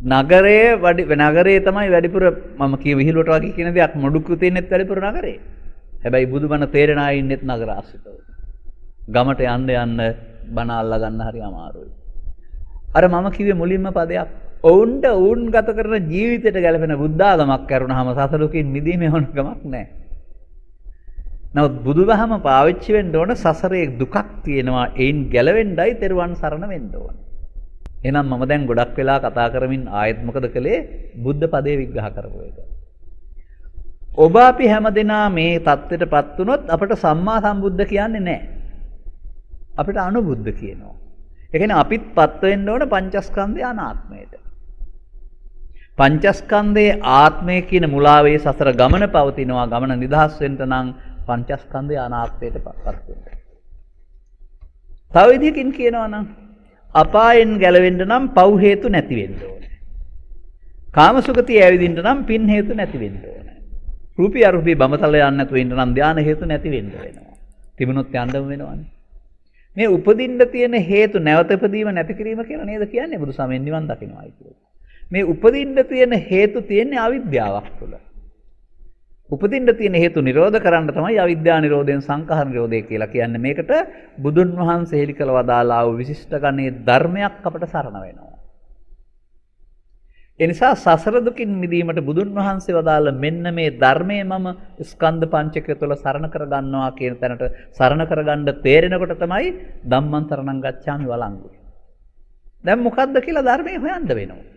Speaker 1: නගරයේ තමයි වැඩිපුර මම කිය විහිළුවට වගේ කියන දෙයක් මොඩුක්කු තියෙනෙත් වැඩිපුර නගරේ. හැබැයි බුදුබණ තේරෙන අය ඉන්නෙත් නගර ආශ්‍රිතව. ගමට යන්න බණ අල්ලා ගන්න හරි අමාරුයි. අර මම කිව්වේ මුලින්ම පදයක්. ඔවුන් ගත කරන ජීවිතයට ගැලපෙන බුද්ධාගමක් කරුණාම සසලුකින් මිදීමේ ඕන ගමක් නැහැ. නමුත් බුදුදහම පාවිච්චි වෙන්න ඕන සසරේ දුකක් තියෙනවා. ඒන් ගැලවෙන්නයි තෙරුවන් සරණ වෙන්න ඕන. එහෙනම් මම දැන් ගොඩක් වෙලා කතා කරමින් ආයෙත් මොකද කළේ? බුද්ධ පදේ විග්‍රහ කරපු එක. ඔබ අපි හැමදෙනා මේ தත්ත්වයටපත් වුණොත් අපට සම්මා සම්බුද්ධ කියන්නේ නැහැ. අපිට අනුබුද්ධ කියනවා. ඒ කියන්නේ අපිත්පත් වෙන්න ඕන පංචස්කන්ධය අනාත්මයට. පංචස්කන්ධයේ ආත්මය කියන මුලාවේ සසර ගමන පවතිනවා. ගමන නිදහස් වෙන්න නම් පංචස්කන්ධය අනාත්මයටපත් වෙන්න. තව විදිහකින් කියනවා නම් අපායෙන් ගැලවෙන්න නම් පව් හේතු නැති වෙන්න ඕනේ. කාමසුගතිය ඇවිදින්න නම් පින් හේතු නැති වෙන්න ඕනේ. රූපී අරූපී බඹතල යන්න නැතුව ඉන්න නම් ධාන හේතු නැති වෙන්න වෙනවා. තිබුණොත් යන්නම වෙනවනේ. මේ උපදින්න තියෙන හේතු නැවත ඉපදීම නැති කිරීම කියලා නේද කියන්නේ බුදු සමයෙන් නිවන් දකින්නයි කියලා. මේ උපදින්න තියෙන හේතු තියෙන්නේ අවිද්‍යාවක් තුළ. උපදින්න තියෙන හේතු නිරෝධ කරන්න තමයි අවිද්‍යා නිරෝධයෙන් සංඛාර නිරෝධය කියලා කියන්නේ. මේකට බුදුන් වහන්සේ හෙළි කළ වදාළා වූ විශිෂ්ට ගණේ ධර්මයක් අපට සරණ වෙනවා. ඒ නිසා සසර දුකින් මිදීමට බුදුන් වහන්සේ වදාළ මෙන්න මේ ධර්මයේ මම ස්කන්ධ පංචකය තුළ සරණ කර ගන්නවා කියන තැනට සරණ කරගන්න තේරෙනකොට තමයි ධම්මං සරණං ගච්ඡාමි වළංගු. දැන් මොකද්ද කියලා ධර්මයේ හොයන්න වෙනවා.